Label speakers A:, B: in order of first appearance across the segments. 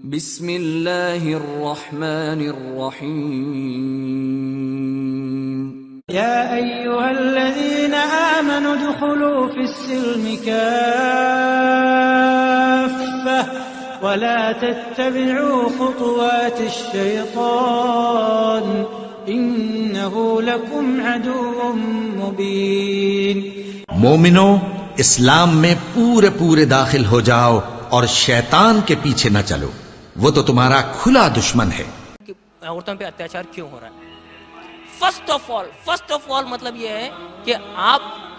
A: बिस्मिल्लाहिर्रहमानिर्रहीम।
B: या अय्युहल्लज़ीना आमनु दुखुलू फिस्सिल्मि काफ़्फ़ह वला तत्तबि'ू खुतुवातिश शैतान इन्नहु लकुम अदुव्वुम मुबीन।
C: मोमिनो, इस्लाम में पूरे पूरे दाखिल हो जाओ और शैतान के पीछे न चलो, वो तो तुम्हारा खुला दुश्मन है।
D: औरतों पे अत्याचार क्यों हो रहा है? फर्स्ट ऑफ ऑल मतलब ये है कि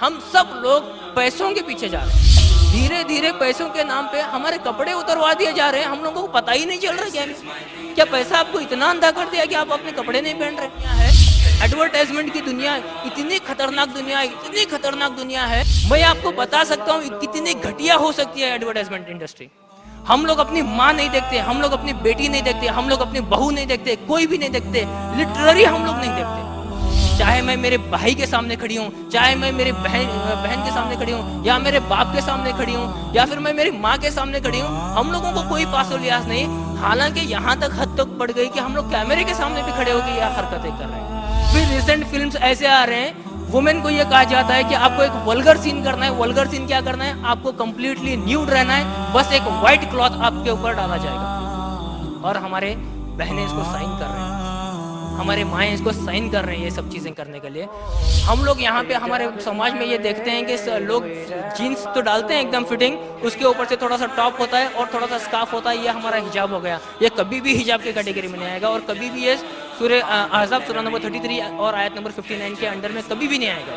D: हम सब लोग पैसों के पीछे जा रहे हैं। धीरे धीरे पैसों के नाम पे हमारे कपड़े उतरवा दिए जा रहे हैं। हम लोगों को पता ही नहीं चल रहा क्या पैसा आपको इतना अंधा कर दिया कि आप अपने कपड़े नहीं पहन रहे हैं। एडवर्टाइजमेंट की दुनिया इतनी खतरनाक दुनिया है। मैं आपको बता सकता हूँ कितनी घटिया हो सकती है एडवर्टाइजमेंट इंडस्ट्री। हम लोग अपनी माँ नहीं देखते, हम लोग अपनी बेटी नहीं देखते, हम लोग अपनी बहू नहीं देखते, कोई भी नहीं देखते, लिटरली हम लोग नहीं देखते। चाहे मैं मेरे भाई के सामने खड़ी हूँ, चाहे मैं मेरे बहन के सामने खड़ी हूँ, या मेरे बाप के सामने खड़ी हूँ, या फिर मैं मेरी माँ के सामने खड़ी हूँ, हम लोगों को कोई पासो लिहाज नहीं। हालांकि यहाँ तक हद तक बढ़ गई कि हम लोग कैमरे के सामने भी खड़े होकर यह हरकतें कर रहे हैं। फिर रिसेंट फिल्म्स ऐसे आ रहे हैं, वुमेन को ये कहा जाता है कि आपको एक वल्गर सीन करना है। वल्गर सीन क्या करना है? आपको कंप्लीटली न्यूड रहना है, बस एक व्हाइट क्लॉथ आपके ऊपर डाला जाएगा। और हमारे बहनें इसको साइन कर रहे हैं, हमारे माएँ इसको साइन कर रहे हैं ये सब चीज़ें करने के लिए। हम लोग यहाँ पे हमारे समाज में ये देखते हैं कि लोग जीन्स तो डालते हैं एकदम फिटिंग, उसके ऊपर से थोड़ा सा टॉप होता है और थोड़ा सा स्कार्फ होता है, ये हमारा हिजाब हो गया। ये कभी भी हिजाब के कैटेगरी में नहीं आएगा और कभी भी ये सूरह अहज़ाब सूरह नंबर 33 और आयत नंबर 59 के अंडर में कभी भी नहीं आएगा।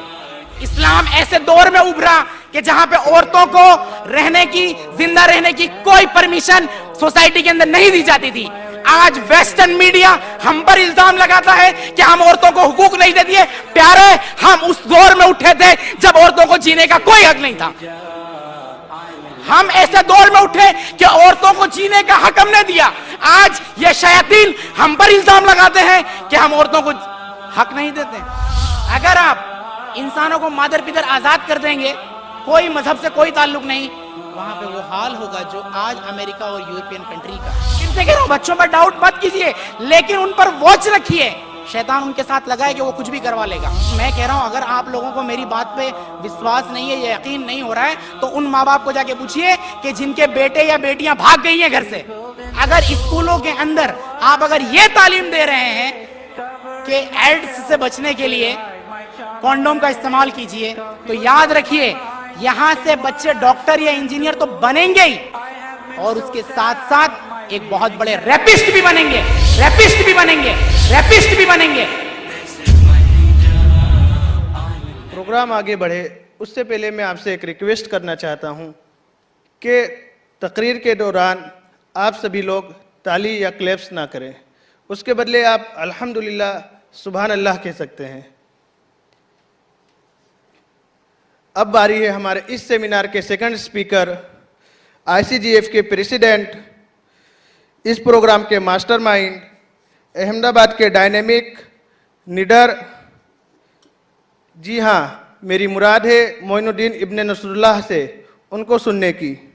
E: इस्लाम ऐसे दौर में उभरा कि जहां पे औरतों को रहने की, जिंदा रहने की कोई परमिशन सोसाइटी के अंदर नहीं दी जाती थी। आज वेस्टर्न मीडिया हम पर इल्जाम लगाता है कि हम औरतों को हुकूक नहीं देती है। प्यारे, हम उस दौर में उठे थे जब औरतों को जीने का कोई हक नहीं था। हम ऐसे दौर में उठे कि औरतों को जीने का हक हमने दिया। आज ये शयातीन हम पर इल्जाम लगाते हैं कि हम औरतों को हक नहीं देते। अगर आप इंसानों को मादर पितर आजाद कर देंगे, कोई मजहब से कोई ताल्लुक नहीं, वहां पे वो हाल होगा जो आज अमेरिका और यूरोपियन कंट्री का। इनसे कह रहा हूं, बच्चों पर डाउट मत कीजिए, लेकिन उन पर वॉच रखिए। शैतान उनके साथ लगा है कि वो कुछ भी करवा लेगा। मैं कह रहा हूं, अगर आप लोगों को मेरी बात पे विश्वास नहीं है, यकीन नहीं हो रहा है, तो उन माँ बाप को जाके पूछिए कि जिनके बेटे या बेटियां भाग गई हैं घर से। अगर स्कूलों के अंदर आप अगर ये तालीम दे रहे हैं कि एड्स से बचने के लिए कॉन्डोम का इस्तेमाल कीजिए, तो याद रखिए यहां से बच्चे डॉक्टर या इंजीनियर तो बनेंगे ही, और उसके साथ साथ एक बहुत बड़े रैपिस्ट भी बनेंगे।
F: प्रोग्राम आगे बढ़े उससे पहले मैं आपसे एक रिक्वेस्ट करना चाहता हूं कि तकरीर के दौरान आप सभी लोग ताली या क्लैप्स ना करें, उसके बदले आप अल्हम्दुलिल्लाह सुभान अल्लाह कह सकते हैं। अब बारी है हमारे इस सेमिनार के सेकंड स्पीकर, ICGF के प्रेसिडेंट, इस प्रोग्राम के मास्टरमाइंड, अहमदाबाद के डायनेमिक निडर, जी हाँ, मेरी मुराद है मोइनुद्दीन इब्ने नसरुल्लाह से उनको सुनने की।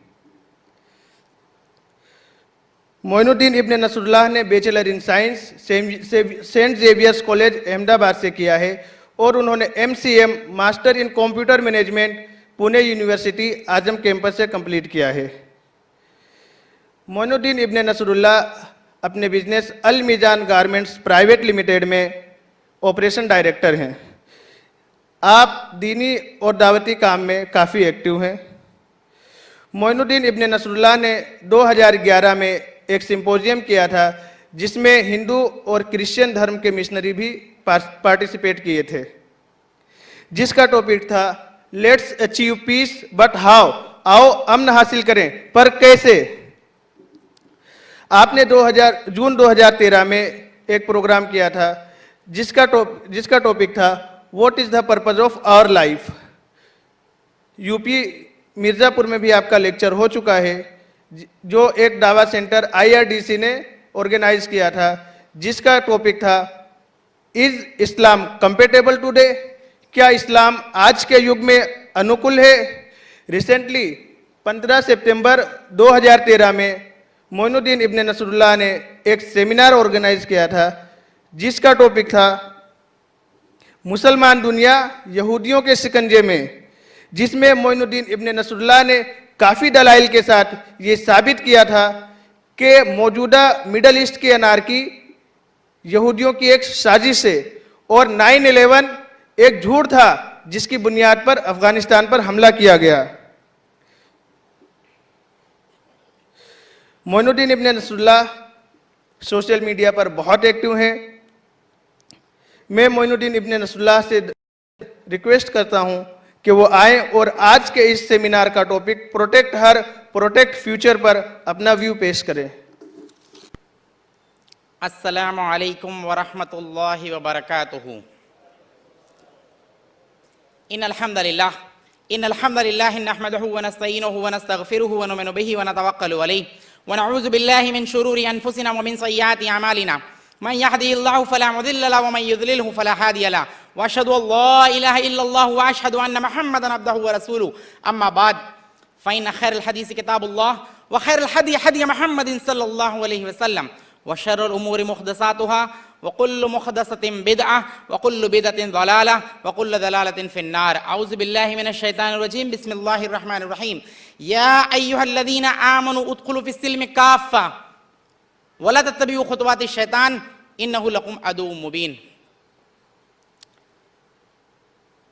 F: मोइनुद्दीन इब्ने नसरुल्लाह ने bachelor in science Saint Xavier's college Ahmedabad से किया है और उन्होंने MCM master in computer management Pune university Azam campus से कंप्लीट किया है। मोइनुद्दीन इब्ने नसरुल्लाह अपने business Al Meezan garments private limited में ऑपरेशन डायरेक्टर हैं। आप दीनी और दावती काम में काफ़ी एक्टिव हैं। मोइनुद्दीन इब्ने नसरुल्लाह ने 2011 में एक सिंपोजियम किया था जिसमें हिंदू और क्रिश्चियन धर्म के मिशनरी भी पार्टिसिपेट किए थे, जिसका टॉपिक था let's achieve peace but how, आओ अमन हासिल करें पर कैसे। आपने जून 2013 में एक प्रोग्राम किया था जिसका टॉपिक था what is the purpose of our life. UP Mirzapur में भी आपका लेक्चर हो चुका है, जो एक दावा सेंटर IRDC ने ऑर्गेनाइज किया था, जिसका टॉपिक था इज इस्लाम कंपेटेबल टुडे, क्या इस्लाम आज के युग में अनुकूल है। रिसेंटली 15 सितंबर 2013 में मोइनुद्दीन इब्न नसरुल्लाह ने एक सेमिनार ऑर्गेनाइज किया था जिसका टॉपिक था मुसलमान दुनिया यहूदियों के शिकंजे में, जिसमें मोइनुद्दीन इब्न नसरुल्लाह ने काफ़ी दलाइल के साथ ये साबित किया था कि मौजूदा मिडल ईस्ट की अनारकी यहूदियों की एक साजिश है और 9/11 एक झूठ था जिसकी बुनियाद पर अफगानिस्तान पर हमला किया गया। मोइनुद्दीन इब्न नसरुल्लाह सोशल मीडिया पर बहुत एक्टिव हैं। मैं मोइनुद्दीन इब्न नसरुल्लाह से रिक्वेस्ट करता हूं कि वो आए और आज के इस सेमिनार का टॉपिक प्रोटेक्ट हर प्रोटेक्ट फ्यूचर पर अपना व्यू पेश करें।
E: अस्सलामु अलैकुम व रहमतुल्लाहि व बरकातुहू। इन्नल हम्दुलिल्लाह नहमदुहु व नस्तईनुहु व नस्तगफिरुहु व नुमिनु बिही व नतवक्कलु अलैहि व नऊज़ु बिल्लाहि मिन शुरूरि अनफुसिना व मिन सय्यिआति अमालिना मन यहदिहिल्लाहु फला मुदिल्ल लहु व मन युद्लिलहु फला हादिय लहु व अशहदु अल्ला इलाहा इल्लल्लाह व अशहदु अन्ना मुहम्मदन अब्दुहु व रसूलुहु। अम्मा बाद फ़इन्न खैरल हदीस किताबुल्लाह व खैरल हदी हदी मुहम्मदिन सल्लल्लाहु अलैहि वसल्लम व शर्रुल उमूरि मुहदसातुहा व कुल्लु मुहदसतिन बिदअह व कुल्लु बिदअतिन ज़लालह व कुल्लु ज़लालतिन फिन्नार। औज़ु बिल्लाहि मिनश शैतानिर रजीम। बिस्मिल्लाहिर रहमानिर रहीम। या अय्युहल्लज़ीना आमनू उदखुलू फिस्सिल्मि काफ़्फ़ा व ला तत्तबिउ खुतवातिश शैतान इन्नहु लकुम अदुव्वुम मुबीन।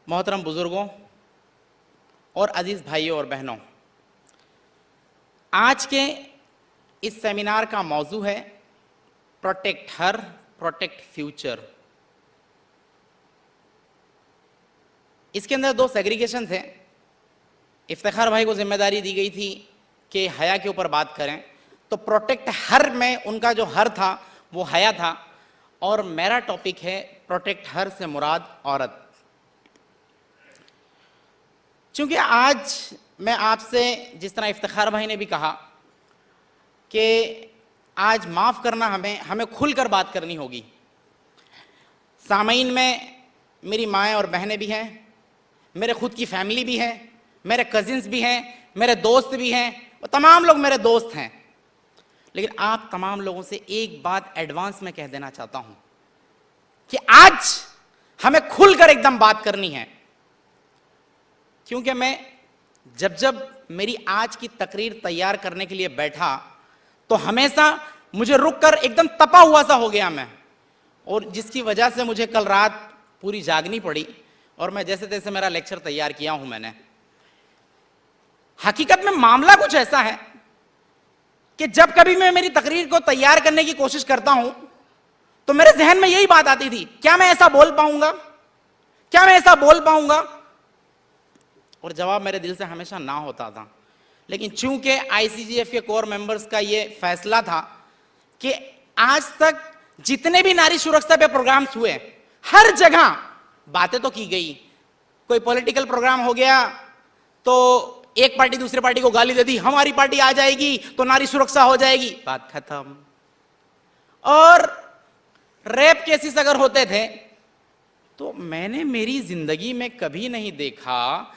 E: मोहतरम बुजुर्गों और अजीज भाइयों और बहनों, आज के इस सेमिनार का मौजू है प्रोटेक्ट हर प्रोटेक्ट फ्यूचर। इसके अंदर दो सेग्रीगेशन थे। इफ्तिखार भाई को जिम्मेदारी दी गई थी कि हया के ऊपर बात करें, तो प्रोटेक्ट हर में उनका जो हर था वो हया था, और मेरा टॉपिक है प्रोटेक्ट हर से मुराद औरत। क्योंकि आज मैं आपसे, जिस तरह इफ्तिखार भाई ने भी कहा कि आज माफ़ करना, हमें खुलकर बात करनी होगी। सामईन में मेरी माएँ और बहनें भी हैं, मेरे खुद की फैमिली भी है, मेरे कजिन्स भी हैं, मेरे दोस्त भी हैं, वो तमाम लोग मेरे दोस्त हैं। लेकिन आप तमाम लोगों से एक बात एडवांस में कह देना चाहता हूं कि आज हमें खुलकर एकदम बात करनी है। क्योंकि मैं जब मेरी आज की तकरीर तैयार करने के लिए बैठा तो हमेशा मुझे रुककर एकदम तपा हुआ सा हो गया मैं, और जिसकी वजह से मुझे कल रात पूरी जागनी पड़ी और मैं जैसे तैसे मेरा लेक्चर तैयार किया हूं मैंने। हकीकत में मामला कुछ ऐसा है कि जब कभी मैं मेरी तकरीर को तैयार करने की कोशिश करता हूं तो मेरे जहन में यही बात आती थी, क्या मैं ऐसा बोल पाऊंगा, क्या मैं ऐसा बोल पाऊंगा? और जवाब मेरे दिल से हमेशा ना होता था। लेकिन चूंकि आईसीजीएफ के कोर मेंबर्स का ये फैसला था कि आज तक जितने भी नारी सुरक्षा पे प्रोग्राम्स हुए, हर जगह बातें तो की गई। कोई पॉलिटिकल प्रोग्राम हो गया तो एक पार्टी दूसरी पार्टी को गाली दे दी, हमारी पार्टी आ जाएगी तो नारी सुरक्षा हो जाएगी, बात खत्म। और रेप केसेस अगर होते थे तो मैंने मेरी जिंदगी में कभी नहीं देखा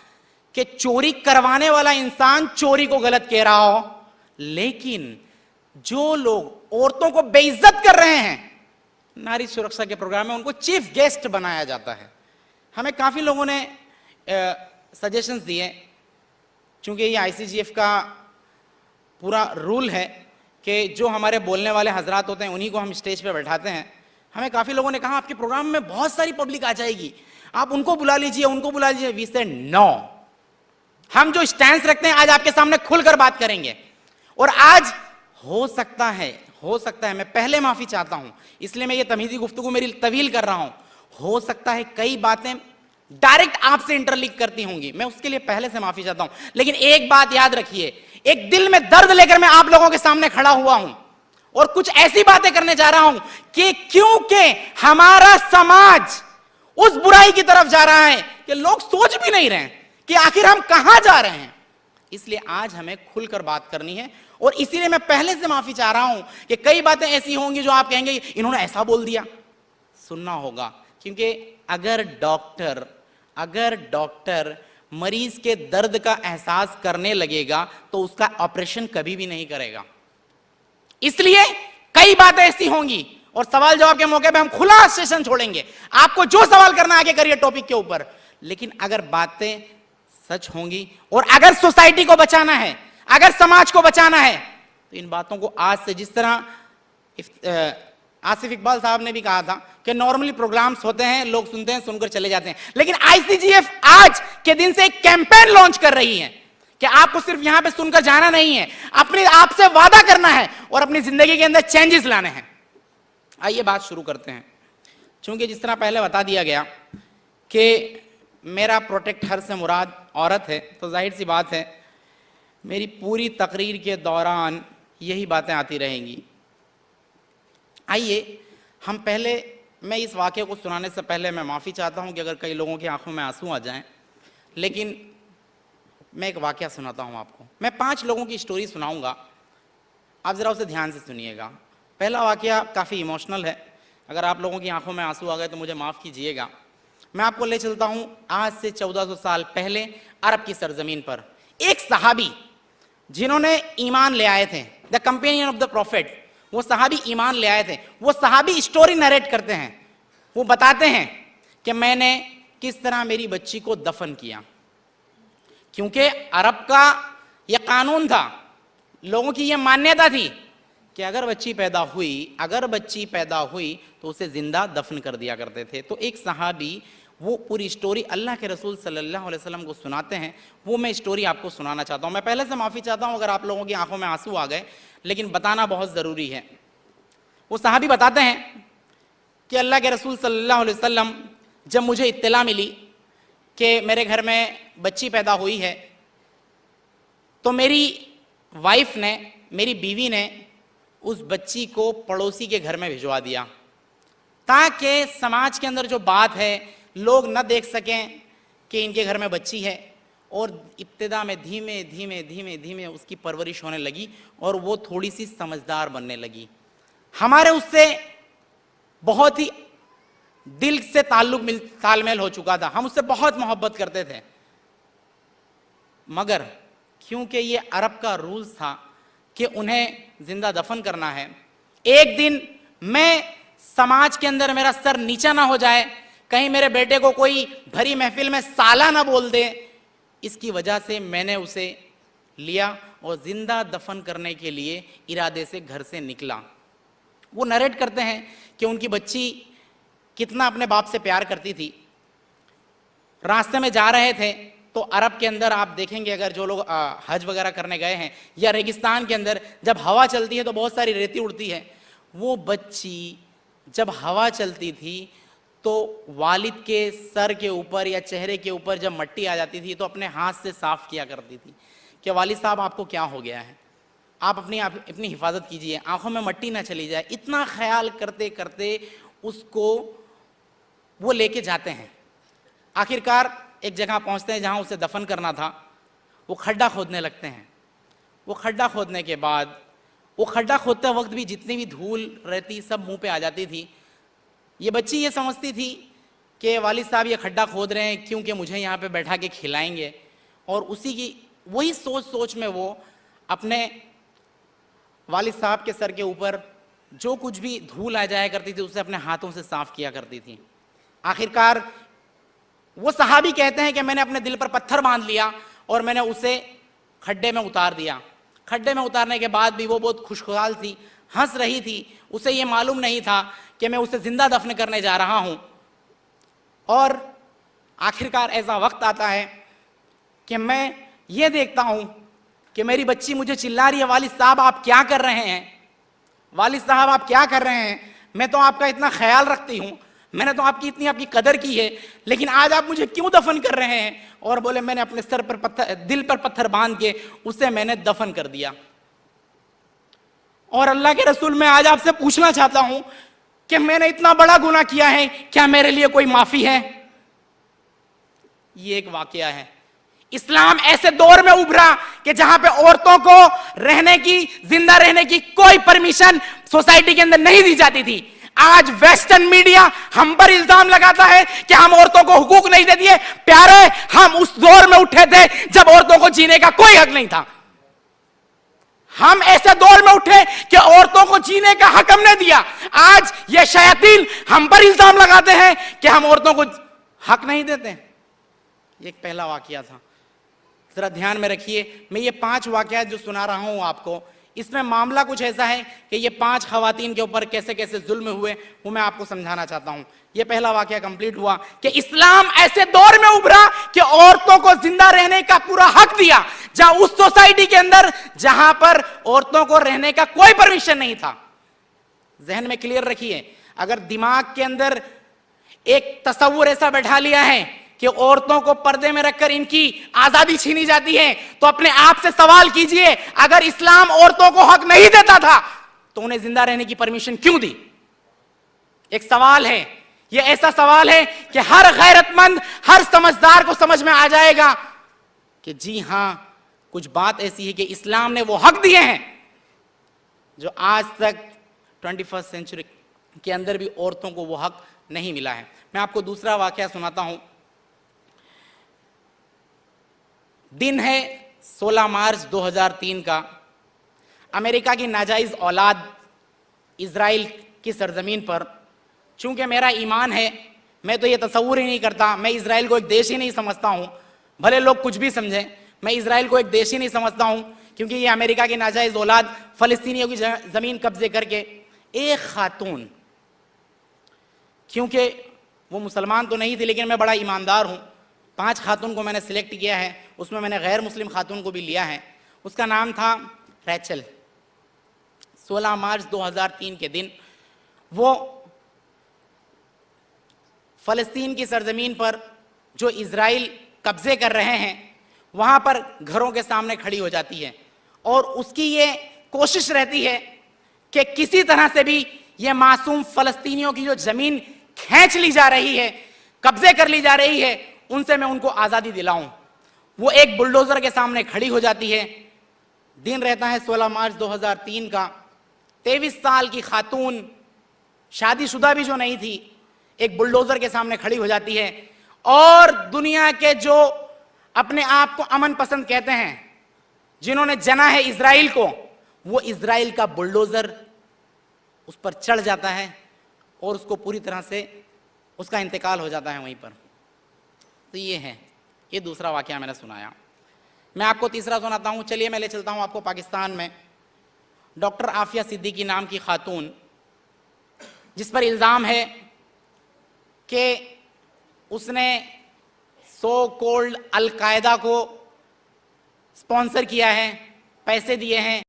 E: कि चोरी करवाने वाला इंसान चोरी को गलत कह रहा हो, लेकिन जो लोग औरतों को बेइज्जत कर रहे हैं नारी सुरक्षा के प्रोग्राम में उनको चीफ गेस्ट बनाया जाता है। हमें काफी लोगों ने सजेशंस दिए। चूंकि ये आईसीजीएफ का पूरा रूल है कि जो हमारे बोलने वाले हजरात होते हैं उन्हीं को हम स्टेज पे बैठाते हैं। हमें काफ़ी लोगों ने कहा आपके प्रोग्राम में बहुत सारी पब्लिक आ जाएगी, आप उनको बुला लीजिए, उनको बुला लीजिए। वी से नो, हम जो स्टैंड रखते हैं आज आपके सामने खुलकर बात करेंगे। और आज हो सकता है मैं पहले माफ़ी चाहता हूं, इसलिए मैं ये तमीज़ी गुफ्तगू मेरी तवील कर रहा हूं। हो सकता है कई बातें डायरेक्ट आपसे इंटरलिंक करती होंगी, मैं उसके लिए पहले से माफी चाहता हूं। लेकिन एक बात याद रखिए, एक दिल में दर्द लेकर मैं आप लोगों के सामने खड़ा हुआ हूं और कुछ ऐसी बातें करने जा रहा हूं कि क्योंकि हमारा समाज उस बुराई की तरफ जा रहा है कि लोग सोच भी नहीं रहे हैं कि आखिर हम कहां जा रहे हैं। इसलिए आज हमें खुलकर बात करनी है और इसीलिए मैं पहले से माफी चाह रहा हूं कि कई बातें ऐसी होंगी जो आप कहेंगे इन्होंने ऐसा बोल दिया। सुनना होगा, क्योंकि अगर डॉक्टर मरीज के दर्द का एहसास करने लगेगा तो उसका ऑपरेशन कभी भी नहीं करेगा। इसलिए कई बातें ऐसी होंगी और सवाल जवाब के मौके पे हम खुला सेशन छोड़ेंगे, आपको जो सवाल करना आगे करिए टॉपिक के ऊपर। लेकिन अगर बातें सच होंगी और अगर सोसाइटी को बचाना है, अगर समाज को बचाना है, तो इन बातों को आज से, जिस तरह आसिफ इकबाल साहब ने भी कहा था कि नॉर्मली प्रोग्राम्स होते हैं, लोग सुनते हैं, सुनकर चले जाते हैं, लेकिन आईसीजीएफ आज के दिन से एक कैंपेन लॉन्च कर रही है कि आपको सिर्फ यहां पे सुनकर जाना नहीं है, अपने आप से वादा करना है और अपनी जिंदगी के अंदर चेंजेस लाने हैं। आइए बात शुरू करते हैं। चूंकि जिस तरह पहले बता दिया गया कि मेरा प्रोटेक्ट हर से मुराद औरत है, तो जाहिर सी बात है मेरी पूरी तकरीर के दौरान यही बातें आती रहेंगी। आइए हम पहले, मैं इस वाक़े को सुनाने से पहले मैं माफ़ी चाहता हूं कि अगर कई लोगों की आंखों में आंसू आ जाएं, लेकिन मैं एक वाक़या सुनाता हूं आपको। मैं 5 लोगों की स्टोरी सुनाऊंगा, आप ज़रा उसे ध्यान से सुनिएगा। पहला वाक़या काफ़ी इमोशनल है, अगर आप लोगों की आंखों में आंसू आ गए तो मुझे माफ़ कीजिएगा। मैं आपको ले चलता हूं आज से 1400 साल पहले अरब की सरजमीन पर। एक सहाबी जिन्होंने ईमान ले आए थे, the companion of the profit, वो सहाबी ईमान ले आए थे। वो सहाबी स्टोरी नरेट करते हैं, वो बताते हैं कि मैंने किस तरह मेरी बच्ची को दफन किया। क्योंकि अरब का यह कानून था, लोगों की यह मान्यता थी कि अगर बच्ची पैदा हुई तो उसे जिंदा दफन कर दिया करते थे। तो एक सहाबी वो पूरी स्टोरी अल्लाह के रसूल सल्लल्लाहु अलैहि वसल्लम को सुनाते हैं, वो मैं स्टोरी आपको सुनाना चाहता हूँ। मैं पहले से माफ़ी चाहता हूँ अगर आप लोगों की आंखों में आंसू आ गए, लेकिन बताना बहुत ज़रूरी है। वो सहाबी बताते हैं कि अल्लाह के रसूल सल्लल्लाहु अलैहि वसल्लम, जब मुझे इत्तला मिली कि मेरे घर में बच्ची पैदा हुई है, तो मेरी वाइफ ने, मेरी बीवी ने उस बच्ची को पड़ोसी के घर में भिजवा दिया, ताकि समाज के अंदर जो बात है लोग न देख सकें कि इनके घर में बच्ची है। और इब्तिदा में धीमे धीमे धीमे धीमे उसकी परवरिश होने लगी और वो थोड़ी सी समझदार बनने लगी। हमारे उससे बहुत ही दिल से तालमेल हो चुका था, हम उससे बहुत मोहब्बत करते थे। मगर क्योंकि ये अरब का रूल्स था कि उन्हें जिंदा दफन करना है, एक दिन मैं समाज के अंदर मेरा सर नीचा ना हो जाए, कहीं मेरे बेटे को कोई भरी महफिल में साला ना बोल दे, इसकी वजह से मैंने उसे लिया और जिंदा दफन करने के लिए इरादे से घर से निकला। वो नरेट करते हैं कि उनकी बच्ची कितना अपने बाप से प्यार करती थी। रास्ते में जा रहे थे तो अरब के अंदर आप देखेंगे, अगर जो लोग हज वगैरह करने गए हैं या रेगिस्तान के अंदर जब हवा चलती है तो बहुत सारी रेती उड़ती है। वो बच्ची जब हवा चलती थी तो वालिद के सर के ऊपर या चेहरे के ऊपर जब मट्टी आ जाती थी तो अपने हाथ से साफ किया करती थी कि वालिद साहब आपको क्या हो गया है, आप अपनी हिफाजत कीजिए, आंखों में मट्टी ना चली जाए। इतना ख्याल करते करते उसको वो लेके जाते हैं। आखिरकार एक जगह पहुंचते हैं जहां उसे दफन करना था। वो खड्डा खोदने लगते हैं। वो खड्डा खोदने के बाद, वो खड्डा खोदते वक्त भी जितनी भी धूल रहती सब मुंह पे आ जाती थी। ये बच्ची ये समझती थी कि वालिद साहब ये खड्डा खोद रहे हैं क्योंकि मुझे यहाँ पे बैठा के खिलाएंगे, और उसी की वही सोच में वो अपने वालिद साहब के सर के ऊपर जो कुछ भी धूल आ जाया करती थी उसे अपने हाथों से साफ किया करती थी। आखिरकार वो सहाबी कहते हैं कि मैंने अपने दिल पर पत्थर बांध लिया और मैंने उसे खड्डे में उतार दिया। खड्डे में उतारने के बाद भी वो बहुत खुशहाल थी, हंस रही थी। उसे ये मालूम नहीं था कि मैं उसे जिंदा दफन करने जा रहा हूं। और आखिरकार ऐसा वक्त आता है कि मैं ये देखता हूं कि मेरी बच्ची मुझे चिल्ला रही है, वालिद साहब आप क्या कर रहे हैं, वालिद साहब आप क्या कर रहे हैं, मैं तो आपका इतना ख्याल रखती हूं, मैंने तो आपकी कदर की है, लेकिन आज आप मुझे क्यों दफन कर रहे हैं। और बोले मैंने अपने सर पर पत्थर, दिल पर पत्थर बांध के उसे मैंने दफन कर दिया। और अल्लाह के रसूल, मैं आज आपसे पूछना चाहता हूं कि मैंने इतना बड़ा गुनाह किया है, क्या मेरे लिए कोई माफी है। ये एक वाकया है। इस्लाम ऐसे दौर में उभरा कि जहां पे औरतों को रहने की, जिंदा रहने की कोई परमिशन सोसाइटी के अंदर नहीं दी जाती थी। आज वेस्टर्न मीडिया हम पर इल्जाम लगाता है कि हम औरतों को हुकूक नहीं देती है। प्यारे, हम उस दौर में उठे थे जब औरतों को जीने का कोई हक नहीं था। हम ऐसे दौर में उठे कि औरतों को जीने का हक हमने दिया। आज ये शयातीन हम पर इल्जाम लगाते हैं कि हम औरतों को हक नहीं देते। ये एक पहला वाकया था, जरा ध्यान में रखिए। मैं ये 5 वाकयात जो सुना रहा हूं आपको, इसमें मामला कुछ ऐसा है कि ये 5 खवातीन के ऊपर कैसे कैसे जुल्म हुए वो मैं आपको समझाना चाहता हूं। ये पहला वाकया कंप्लीट हुआ कि इस्लाम ऐसे दौर में उभरा कि औरतों को जिंदा रहने का पूरा हक दिया, जहां उस सोसाइटी के अंदर जहां पर औरतों को रहने का कोई परमिशन नहीं था। जहन में क्लियर रखिए, अगर दिमाग के अंदर एक तस्वुर ऐसा बैठा लिया है कि औरतों को पर्दे में रखकर इनकी आजादी छीनी जाती है, तो अपने आप से सवाल कीजिए, अगर इस्लाम औरतों को हक नहीं देता था तो उन्हें जिंदा रहने की परमिशन क्यों दी? एक सवाल है, यह ऐसा सवाल है कि हर गैरतमंद, हर समझदार को समझ में आ जाएगा कि जी हां, कुछ बात ऐसी है कि इस्लाम ने वो हक दिए हैं जो आज तक 21st सेंचुरी के अंदर भी औरतों को वो हक नहीं मिला है। मैं आपको दूसरा वाकया सुनाता हूं। दिन है 16 मार्च 2003 का। अमेरिका की नाजायज औलाद इजराइल की सरजमीन पर, चूंकि मेरा ईमान है, मैं तो ये तस्वुर ही नहीं करता, मैं इजराइल को एक देश ही नहीं समझता हूं, भले लोग कुछ भी समझें, मैं इजराइल को एक देश ही नहीं समझता हूं, क्योंकि ये अमेरिका की नाजायज औलाद फलस्तीनियों की जमीन कब्जे करके एक खातून, क्योंकि वो मुसलमान तो नहीं थी लेकिन मैं बड़ा ईमानदार हूं, 5 खातून को मैंने सिलेक्ट किया है, उसमें मैंने गैर मुस्लिम खातून को भी लिया है। उसका नाम था रैचल। 16 मार्च 2003 के दिन वो फलस्तीन की सरजमीन पर जो इजराइल कब्जे कर रहे हैं वहां पर घरों के सामने खड़ी हो जाती है और उसकी ये कोशिश रहती है कि किसी तरह से भी ये मासूम फलस्तीनियों की जो जमीन खींच ली जा रही है, कब्जे कर ली जा रही है, उनसे मैं उनको आजादी दिलाऊं। वो एक बुलडोजर के सामने खड़ी हो जाती है। दिन रहता है 16 मार्च 2003 का। 23 साल की खातून, शादीशुदा भी जो नहीं थी, एक बुलडोजर के सामने खड़ी हो जाती है और दुनिया के जो अपने आप को अमन पसंद कहते हैं, जिन्होंने जना है इजराइल को, वो इजराइल का बुलडोजर उस पर चढ़ जाता है और उसको पूरी तरह से उसका इंतकाल हो जाता है वहीं पर। तो ये है, ये दूसरा वाकया मैंने सुनाया। मैं आपको तीसरा सुनाता हूँ। चलिए मैं ले चलता हूँ आपको पाकिस्तान में। डॉक्टर आफिया सिद्दीकी नाम की खातून, जिस पर इल्ज़ाम है कि उसने सो कॉल्ड अल-कायदा को स्पॉन्सर किया है, पैसे दिए हैं,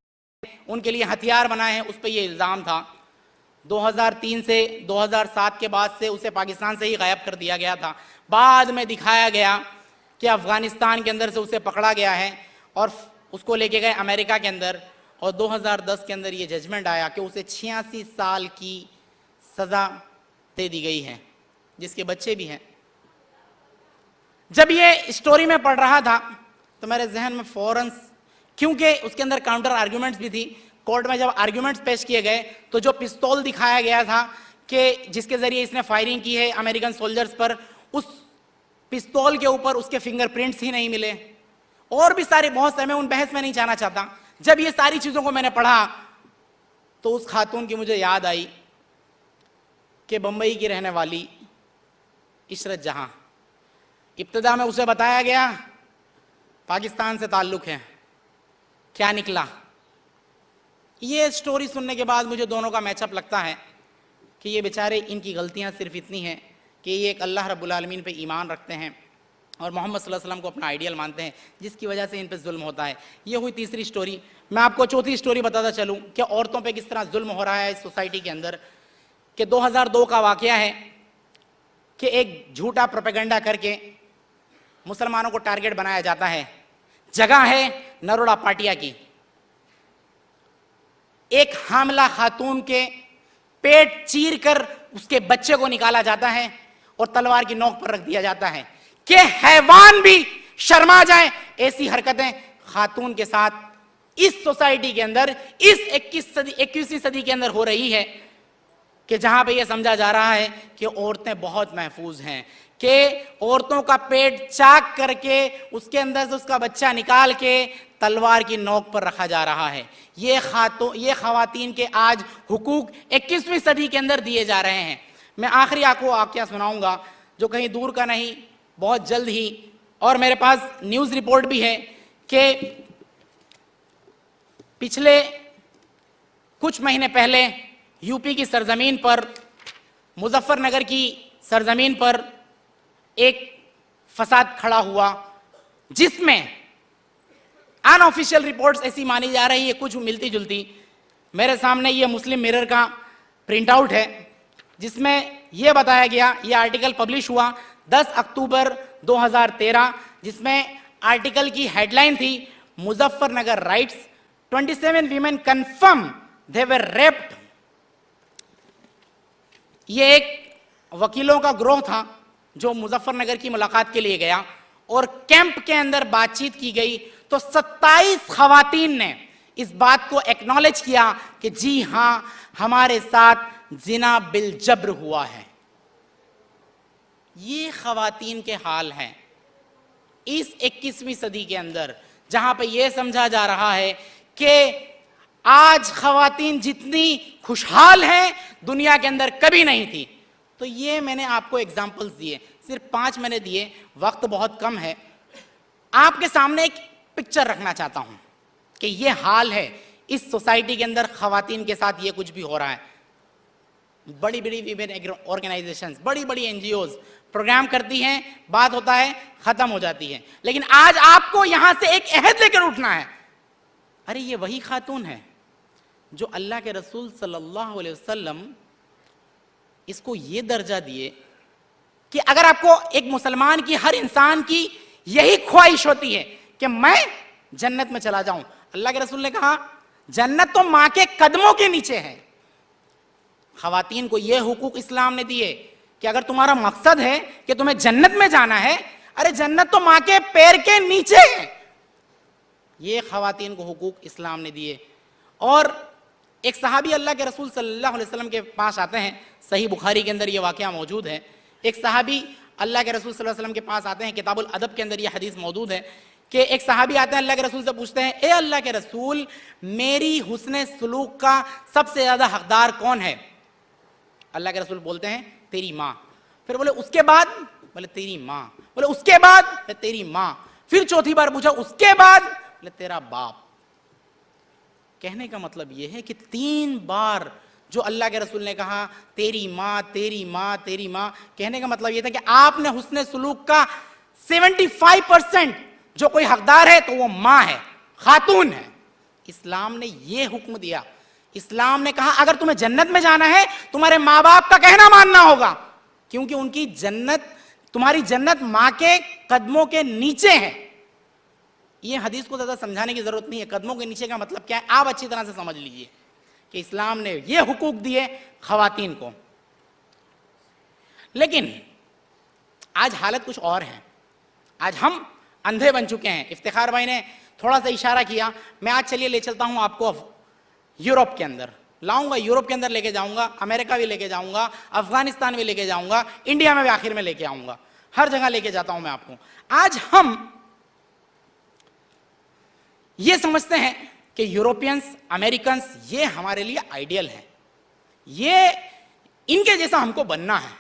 E: उनके लिए हथियार बनाए हैं, उस पर यह इल्ज़ाम था। 2003 से 2007 के बाद से उसे पाकिस्तान से ही गायब कर दिया गया था। बाद में दिखाया गया कि अफ़गानिस्तान के अंदर से उसे पकड़ा गया है और उसको लेके गए अमेरिका के अंदर, और 2010 के अंदर ये जजमेंट आया कि उसे 86 साल की सज़ा दे दी गई है, जिसके बच्चे भी हैं। जब ये स्टोरी में पढ़ रहा था तो मेरे जहन में फौरन, क्योंकि उसके अंदर काउंटर आर्ग्यूमेंट्स भी थी, कोर्ट में जब आर्ग्यूमेंट्स पेश किए गए तो जो पिस्तौल दिखाया गया था कि जिसके जरिए इसने फायरिंग की है अमेरिकन सोल्जर्स पर, उस पिस्तौल के ऊपर उसके फिंगरप्रिंट्स ही नहीं मिले, और भी सारे बहुत से, मैं उन बहस में नहीं जाना चाहता। जब ये सारी चीज़ों को मैंने पढ़ा तो उस खातून की मुझे याद आई कि बम्बई की रहने वाली इशरत जहां, इब्तिदा में उसे बताया गया पाकिस्तान से ताल्लुक़ है, क्या निकला। ये स्टोरी सुनने के बाद मुझे दोनों का मैचअप लगता है कि ये बेचारे, इनकी गलतियां सिर्फ इतनी हैं कि ये एक अल्लाह रब्बुल आलमीन पे ईमान रखते हैं और मोहम्मद सल्लल्लाहु अलैहि वसल्लम को अपना आइडियल मानते हैं, जिसकी वजह से इन पे जुल्म होता है। ये हुई तीसरी स्टोरी। मैं आपको चौथी स्टोरी बताता चलूँ कि औरतों पे किस तरह जुल्म हो रहा है इस सोसाइटी के अंदर। कि 2002 का वाकया है कि एक झूठा प्रोपेगेंडा करके मुसलमानों को टारगेट बनाया जाता है। जगह है नरोड़ा पाटिया की। एक हामला खातून के पेट चीर कर उसके बच्चे को निकाला जाता है और तलवार की नोक पर रख दिया जाता है कि हैवान भी शर्मा जाए। ऐसी हरकतें खातून के साथ इस सोसाइटी के अंदर, इस 21वीं सदी के अंदर हो रही है कि जहां पे यह समझा जा रहा है कि औरतें बहुत महफूज हैं, कि औरतों का पेट चाक करके उसके अंदर से उसका बच्चा निकाल के तलवार की नोक पर रखा जा रहा है। ये खवातीन के आज हुकूक 21वीं सदी के अंदर दिए जा रहे हैं। मैं आखिरी आपको वाकया सुनाऊंगा जो कहीं दूर का नहीं, बहुत जल्द ही, और मेरे पास न्यूज़ रिपोर्ट भी है कि पिछले कुछ महीने पहले यूपी की सरजमीन पर, मुजफ्फरनगर की सरजमीन पर एक फसाद खड़ा हुआ, जिसमें अनऑफिशियल रिपोर्ट्स ऐसी मानी जा रही है, कुछ मिलती जुलती। मेरे सामने ये मुस्लिम मिरर का प्रिंट आउट है जिसमें यह बताया गया, यह आर्टिकल पब्लिश हुआ 10 अक्टूबर 2013, जिसमें आर्टिकल की हेडलाइन थी मुजफ्फरनगर राइट्स, 27 वीमेन कंफर्म दे वर रेप्ड। ये एक वकीलों का ग्रोह था जो मुजफ्फरनगर की मुलाकात के लिए गया और कैंप के अंदर बातचीत की गई तो 27 खवातीन ने इस बात को एक्नॉलेज किया कि जी हां, हमारे साथ जिना बिल जब्र हुआ है। ये खवातीन के हाल हैं इस 21वीं सदी के अंदर, जहां पे यह समझा जा रहा है कि आज खवातीन जितनी खुशहाल हैं दुनिया के अंदर कभी नहीं थी। तो ये मैंने आपको एग्जाम्पल्स दिए, सिर्फ 5 मैंने दिए, वक्त बहुत कम है। आपके सामने एक पिक्चर रखना चाहता हूं कि ये हाल है इस सोसाइटी के अंदर, खवातीन के साथ ये कुछ भी हो रहा है। बड़ी बड़ी विमेन ऑर्गेनाइजेशंस, बड़ी बड़ी एनजीओज प्रोग्राम करती हैं, बात होता है, खत्म हो जाती है। लेकिन आज आपको यहां से एक अहद लेकर उठना है। अरे ये वही खातून है जो अल्लाह के रसूल सल्लल्लाहु अलैहि वसल्लम इसको ये दर्जा दिए कि अगर आपको, एक मुसलमान की, हर इंसान की यही ख्वाहिश होती है कि मैं जन्नत में चला जाऊं। अल्लाह के रसूल ने कहा जन्नत तो मां के कदमों के नीचे है। खवातीन को यह हुकूक इस्लाम ने दिए कि अगर तुम्हारा मकसद है कि तुम्हें जन्नत में जाना है, अरे जन्नत तो मां के पैर के नीचे है। ये खवातीन को हुकूक इस्लाम ने दिए। और एक सहाबी अल्लाह के रसूल सल्लल्लाहु अलैहि वसल्लम के पास आते हैं, सही बुखारी के अंदर ये वाकया मौजूद है। एक सहाबी अल्लाह के रसूल सल्लल्लाहु अलैहि वसल्लम के पास आते हैं, किताबुल अदब के अंदर ये हदीस मौजूद है कि एक सहाबी आते हैं, अल्लाह के रसूल से पूछते हैं, ए अल्लाह के रसूल, मेरी हुस्न सलूक का सबसे ज्यादा हकदार कौन है? अल्लाह के रसूल बोलते हैं तेरी माँ। फिर बोले उसके बाद? बोले तेरी माँ। बोले उसके बाद? तेरी माँ। फिर चौथी बार पूछा उसके बाद? बोले तेरा बाप। कहने का मतलब यह है कि 3 बार जो अल्लाह के रसूल ने कहा तेरी माँ, तेरी माँ, तेरी माँ, कहने का मतलब यह था कि आपने हुस्न सलूक का 75% जो कोई हकदार है तो वो माँ है, खातून है। इस्लाम ने यह हुक्म दिया। इस्लाम ने कहा अगर तुम्हें जन्नत में जाना है तुम्हारे माँ बाप का कहना मानना होगा, क्योंकि उनकी जन्नत, तुम्हारी जन्नत माँ के कदमों के नीचे है। ये हदीस को ज्यादा समझाने की जरूरत नहीं है। कदमों के नीचे का मतलब क्या है आप अच्छी तरह से समझ लीजिए कि इस्लाम ने ये हुकूक दिए खवातीन को। लेकिन आज हालत कुछ और है। आज हम अंधे बन चुके हैं। इफ्तिखार भाई ने थोड़ा सा इशारा किया, मैं आज चलिए ले चलता हूं आपको यूरोप के अंदर, लाऊंगा यूरोप के अंदर लेके जाऊंगा, अमेरिका भी लेके जाऊंगा, अफगानिस्तान भी लेके जाऊंगा, इंडिया में भी आखिर में लेके आऊंगा, हर जगह लेके जाता हूं मैं आपको। आज हम ये समझते हैं कि यूरोपियंस, अमेरिकन्स ये हमारे लिए आइडियल है, ये इनके जैसा हमको बनना है।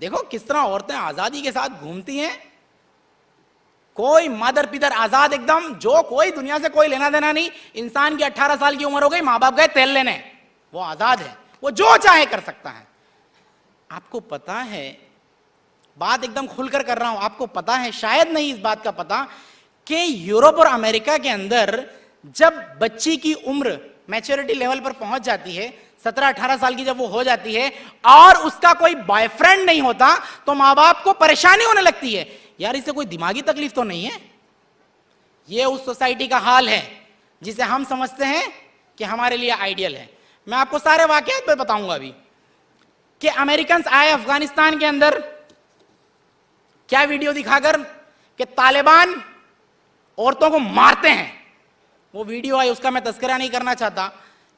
E: देखो किस तरह औरतें आजादी के साथ घूमती हैं, कोई मदर पिदर आजाद एकदम, जो कोई दुनिया से कोई लेना देना नहीं। इंसान की 18 साल की उम्र हो गई, माँ बाप गए तेल लेने, वो आजाद है, वो जो चाहे कर सकता है। आपको पता है, बात एकदम खुलकर कर रहा हूं, आपको पता है, शायद नहीं इस बात का पता कि यूरोप और अमेरिका के अंदर जब बच्ची की उम्र मैच्योरिटी लेवल पर पहुंच जाती है, 17-18 साल की जब वो हो जाती है और उसका कोई बॉयफ्रेंड नहीं होता, तो माँ बाप को परेशानी होने लगती है, यार इसे कोई दिमागी तकलीफ तो नहीं है। ये उस सोसाइटी का हाल है जिसे हम समझते हैं कि हमारे लिए आइडियल है। मैं आपको सारे वाकयात पे बताऊंगा अभी कि अमेरिकन आए अफगानिस्तान के अंदर, क्या वीडियो दिखाकर कि तालिबान औरतों को मारते हैं। वो वीडियो आई, उसका मैं तस्करा नहीं करना चाहता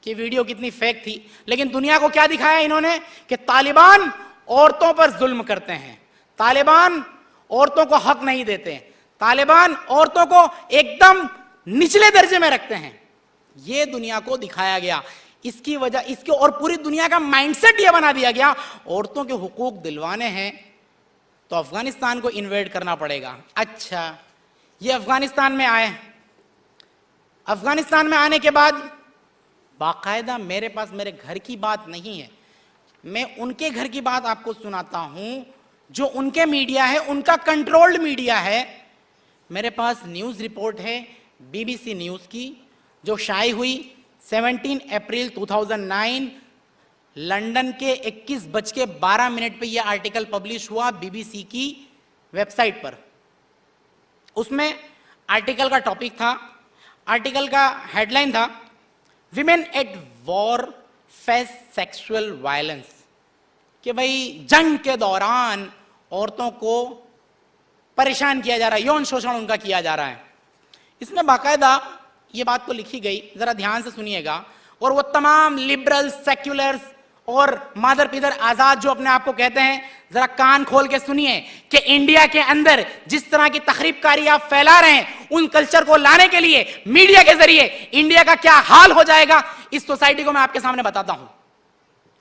E: कि वीडियो कितनी फेक थी, लेकिन दुनिया को क्या दिखाया इन्होंने कि तालिबान औरतों पर जुल्म करते हैं, तालिबान औरतों को हक नहीं देते, तालिबान औरतों को एकदम निचले दर्जे में रखते हैं। यह दुनिया को दिखाया गया। इसकी वजह इसके और पूरी दुनिया का माइंडसेट यह बना दिया गया, औरतों के हुकूक दिलवाने हैं तो अफगानिस्तान को इन्वेड करना पड़ेगा। अच्छा, ये अफगानिस्तान में आए, अफगानिस्तान में आने के बाद बाकायदा मेरे पास मेरे घर की बात नहीं है, मैं उनके घर की बात आपको सुनाता हूं, जो उनके मीडिया है, उनका कंट्रोल्ड मीडिया है। मेरे पास न्यूज़ रिपोर्ट है बीबीसी न्यूज़ की, जो शाये हुई 17 अप्रैल 2009, लंदन के 21:12 पे यह आर्टिकल पब्लिश हुआ बीबीसी की वेबसाइट पर। उसमें आर्टिकल का टॉपिक था, आर्टिकल का हेडलाइन था, women at war face sexual violence, कि भाई जंग के दौरान औरतों को परेशान किया जा रहा है, यौन शोषण उनका किया जा रहा है। इसमें बाकायदा ये बात तो लिखी गई, जरा ध्यान से सुनिएगा, और वो तमाम लिबरल्स, सेक्युलर्स और मादर पिदर आजाद जो अपने आप को कहते हैं, जरा कान खोल के सुनिए कि इंडिया के अंदर जिस तरह की तखरीबकारी आप फैला रहे हैं, उन कल्चर को लाने के लिए मीडिया के जरिए इंडिया का क्या हाल हो जाएगा, इस सोसाइटी को मैं आपके सामने बताता हूं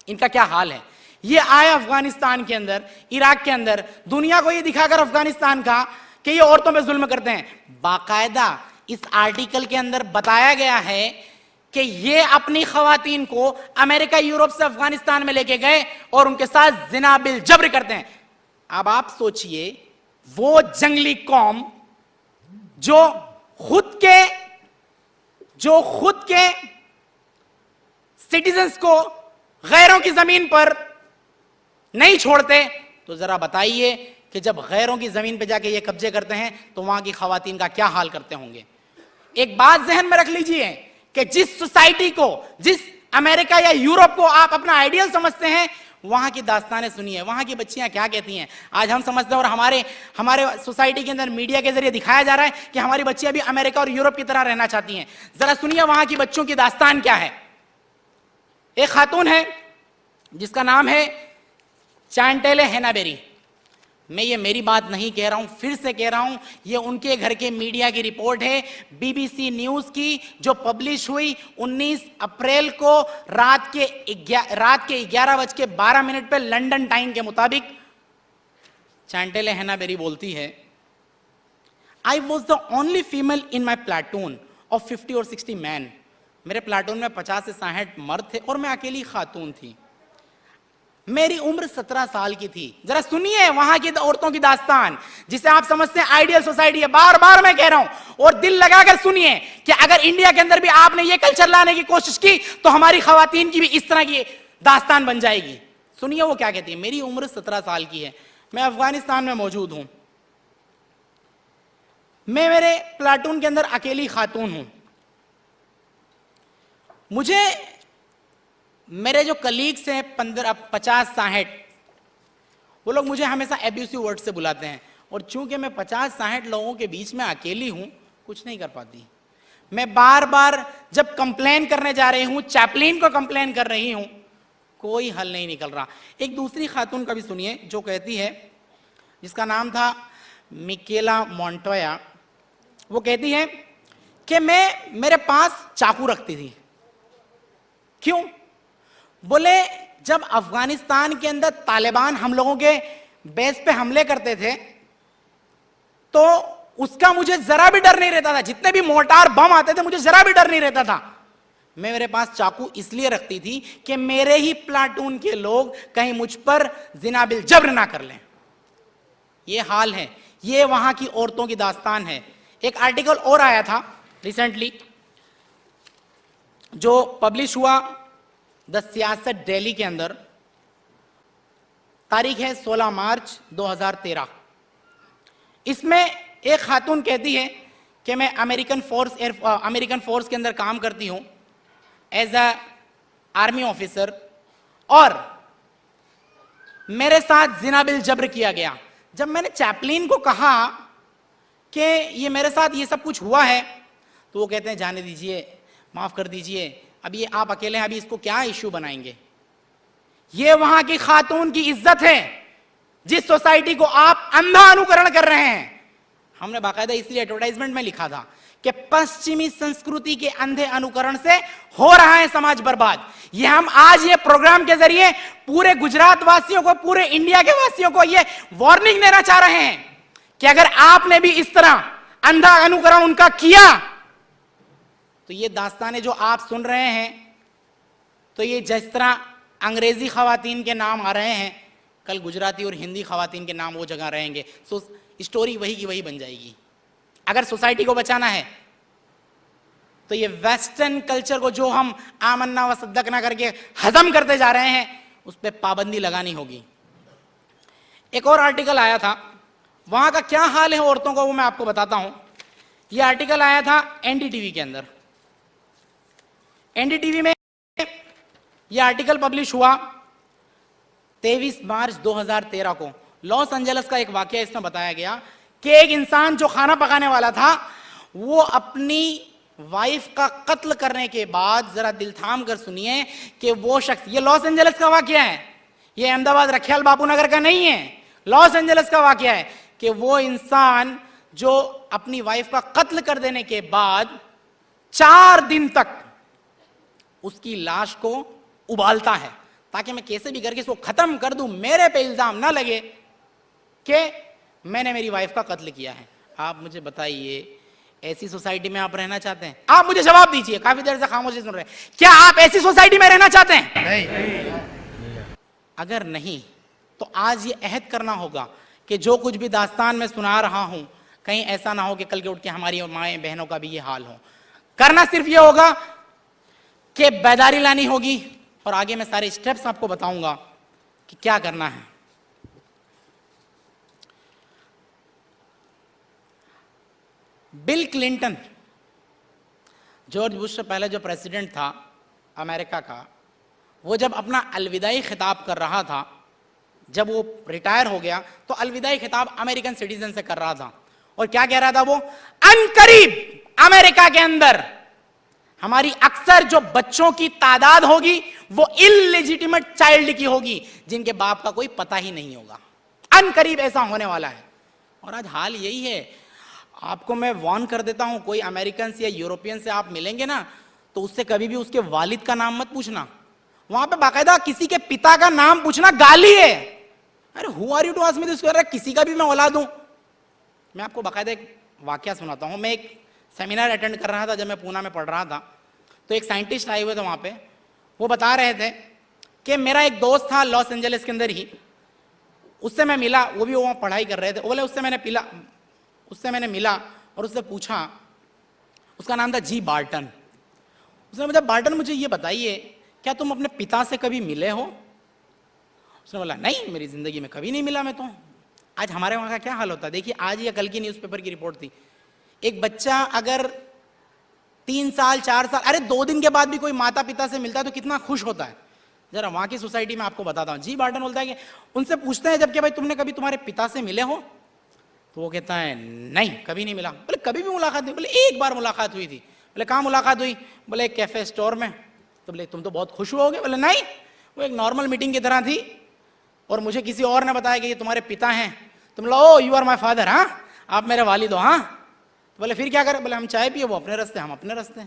E: इनका क्या हाल है। ये आया अफगानिस्तान के अंदर, इराक के अंदर, दुनिया को ये दिखाकर अफगानिस्तान का कि ये औरतों पे जुल्म करते हैं। बाकायदा इस आर्टिकल के अंदर बताया गया है कि ये अपनी खवातीन को अमेरिका, यूरोप से अफगानिस्तान में लेके गए और उनके साथ जिना बिल जब्र करते हैं। अब आप सोचिए, वो जंगली कौम जो खुद के सिटीजन्स को गैरों की जमीन पर नहीं छोड़ते, तो जरा बताइए कि जब गैरों की जमीन पर जाके ये कब्जे करते हैं तो वहां की खवातीन का क्या हाल करते होंगे। एक बात जहन में रख लीजिए कि जिस सोसाइटी को, जिस अमेरिका या यूरोप को आप अपना आइडियल समझते हैं, वहां की दास्तानें सुनिए, वहां की बच्चियां क्या कहती हैं। आज हम समझते हैं और हमारे सोसाइटी के अंदर मीडिया के जरिए दिखाया जा रहा है कि हमारी बच्चियां भी अमेरिका और यूरोप की तरह रहना चाहती हैं। जरा सुनिए वहां की बच्चों की दास्तान क्या है। एक खातून है जिसका नाम है चांटेले हेनाबेरी। मैं ये मेरी बात नहीं कह रहा हूं, फिर से कह रहा हूं, ये उनके घर के मीडिया की रिपोर्ट है बीबीसी न्यूज़ की, जो पब्लिश हुई 19 अप्रैल को रात के 11:12 पे लंदन टाइम के मुताबिक। चांटेले हेनाबेरी बोलती है, I was the only female in my platoon of 50 और 60 मैन। मेरे प्लाटून में 50 से 60 मर्द थे और मैं अकेली खातून थी। मेरी उम्र 17 साल की थी। जरा सुनिए वहां की औरतों की दास्तान, जिसे आप समझते हैं आइडियल सोसाइटी है। बार बार मैं कह रहा हूं और दिल लगाकर सुनिए कि अगर इंडिया के अंदर भी आपने ये कल्चर लाने की कोशिश की तो हमारी खवातीन की भी इस तरह की दास्तान बन जाएगी। सुनिए वो क्या कहती है। मेरी उम्र 17 साल की है, मैं अफगानिस्तान में मौजूद हूं, मैं मेरे प्लाटून के अंदर अकेली खातून हूं। मुझे मेरे जो कलीग्स हैं 50-60, वो लोग मुझे हमेशा एब्यूसिव वर्ड से बुलाते हैं, और चूंकि मैं 50-60 लोगों के बीच में अकेली हूं, कुछ नहीं कर पाती। मैं बार बार जब कंप्लेन करने जा रही हूं, चैपलिन को कंप्लेन कर रही हूं, कोई हल नहीं निकल रहा। एक दूसरी खातून का भी सुनिए जो कहती है, जिसका नाम था मिकेला मॉन्टोया। वो कहती है कि मेरे पास चाकू रखती थी। क्यों? बोले जब अफगानिस्तान के अंदर तालिबान हम लोगों के बेस पे हमले करते थे तो उसका मुझे जरा भी डर नहीं रहता था। जितने भी मोर्टार बम आते थे मुझे जरा भी डर नहीं रहता था। मैं मेरे पास चाकू इसलिए रखती थी कि मेरे ही प्लाटून के लोग कहीं मुझ पर जिना बिल जब्र ना कर लें। ये हाल है, ये वहां की औरतों की दास्तान है। एक आर्टिकल और आया था रिसेंटली जो पब्लिश हुआ द सियासत दिल्ली के अंदर, तारीख है 16 मार्च 2013। इसमें एक खातून कहती है कि मैं अमेरिकन फोर्स के अंदर काम करती हूं एज अ आर्मी ऑफिसर, और मेरे साथ जिना बिल जब्र किया गया। जब मैंने चैपलिन को कहा कि ये मेरे साथ ये सब कुछ हुआ है, तो वो कहते हैं जाने दीजिए, माफ कर दीजिए, अभी आप अकेले हैं, अभी इसको क्या इश्यू बनाएंगे। ये वहां की खातून की इज्जत है जिस सोसाइटी को आप अंधा अनुकरण कर रहे हैं। हमने बाकायदा इसलिए एडवर्टाइजमेंट में लिखा था कि पश्चिमी संस्कृति के अंधे अनुकरण से हो रहा है समाज बर्बाद। ये हम आज ये प्रोग्राम के जरिए पूरे गुजरात वासियों को, पूरे इंडिया के वासियों को ये वार्निंग देना चाह रहे हैं कि अगर आपने भी इस तरह अंधा अनुकरण उनका किया तो ये दास्तानें जो आप सुन रहे हैं, तो ये जिस तरह अंग्रेजी खवातीन के नाम आ रहे हैं, कल गुजराती और हिंदी खवातीन के नाम वो जगह रहेंगे। सो स्टोरी वही की वही बन जाएगी। अगर सोसाइटी को बचाना है तो ये वेस्टर्न कल्चर को जो हम आमन्ना व सद्दकना करके हजम करते जा रहे हैं, उस पर पाबंदी लगानी होगी। एक और आर्टिकल आया था, वहां का क्या हाल है औरतों का वो मैं आपको बताता हूं। ये आर्टिकल आया था एनडीटीवी के अंदर। एनडीटीवी में यह आर्टिकल पब्लिश हुआ 23 मार्च 2013 को। लॉस एंजलिस का एक वाकया इसमें बताया गया कि एक इंसान जो खाना पकाने वाला था, वो अपनी वाइफ का कत्ल करने के बाद, जरा दिल थाम कर सुनिए कि वो शख्स, ये लॉस एंजलिस का वाकया है, ये अहमदाबाद रखियाल बापू नगर का नहीं है, लॉस एंजलिस का वाकया है कि वो इंसान जो अपनी वाइफ का कत्ल कर देने के बाद 4 दिन तक उसकी लाश को उबालता है ताकि मैं कैसे भी करके इसको खत्म कर दूं, मेरे पे इल्जाम ना लगे कि मैंने मेरी वाइफ का कत्ल किया है। आप मुझे बताइए, ऐसी सोसाइटी में आप रहना चाहते हैं? आप मुझे जवाब दीजिए, काफी देर से खामोशी सुन रहे हैं। क्या आप ऐसी सोसाइटी में रहना चाहते हैं? नहीं। अगर नहीं तो आज ये अहद करना होगा कि जो कुछ भी दास्तान में सुना रहा हूं, कहीं ऐसा ना हो कि कल के उठ के हमारी माएं बहनों का भी ये हाल हो। करना सिर्फ ये होगा कि बेदारी लानी होगी, और आगे मैं सारे स्टेप्स आपको बताऊंगा कि क्या करना है। बिल क्लिंटन, जॉर्ज बुश से पहले जो प्रेसिडेंट था अमेरिका का, वो जब अपना अलविदाई खिताब कर रहा था, जब वो रिटायर हो गया तो अलविदाई खिताब अमेरिकन सिटीजन से कर रहा था। और क्या कह रहा था वो? अनकरीब अमेरिका के अंदर हमारी अक्सर जो बच्चों की तादाद होगी वो इललेजिटिमेट चाइल्ड की होगी, जिनके बाप का कोई पता ही नहीं होगा। अनकरीब ऐसा होने वाला है। और आज हाल यही है। आपको मैं वार्न कर देता हूं, कोई अमेरिकन या यूरोपियन से आप मिलेंगे ना, तो उससे कभी भी उसके वालिद का नाम मत पूछना। वहां पे बाकायदा किसी के पिता का नाम पूछना गाली है। अरे who are you to ask me this? किसी का भी मैं औलाद हूं? मैं आपको बाकायदा एक वाकया सुनाता हूं। मैं एक सेमिनार अटेंड कर रहा था जब मैं पूना में पढ़ रहा था, तो एक साइंटिस्ट आए हुए थे वहां पे। वो बता रहे थे कि मेरा एक दोस्त था लॉस एंजलिस के अंदर ही, उससे मैं मिला, वो भी वहां पढ़ाई कर रहे थे। बोले उससे मैंने मिला और उससे पूछा, उसका नाम था जी बार्टन। उसने बोला, बार्टन मुझे ये बताइए, क्या तुम अपने पिता से कभी मिले हो? उसने बोला, नहीं, मेरी जिंदगी में कभी नहीं मिला मैं तो। आज हमारे वहां का क्या हाल होता है देखिए, आज या कल की न्यूज़पेपर की रिपोर्ट थी, एक बच्चा अगर 3 साल 4 साल, अरे 2 दिन के बाद भी कोई माता पिता से मिलता है तो कितना खुश होता है। जरा वहां की सोसाइटी में आपको बताता हूँ। जी बार्टन बोलता है कि उनसे पूछते हैं जब कि भाई तुमने कभी तुम्हारे पिता से मिले हो? तो वो कहता है नहीं, कभी नहीं मिला। बोले कभी भी मुलाकात नहीं? बोले एक बार मुलाकात हुई थी। बोले कहाँ मुलाकात हुई? बोले एक कैफे स्टोर में। तो बोले तुम तो बहुत खुश हुओगे? बोले नहीं, वो एक नॉर्मल मीटिंग की तरह थी और मुझे किसी और ने बताया कि ये तुम्हारे पिता हैं। तुम बोला ओ यू आर माई फादर, हाँ आप मेरे वालिद हो। हाँ, तो बोले फिर क्या करें? बोले हम चाय पिए, वो अपने रास्ते हम अपने रास्ते।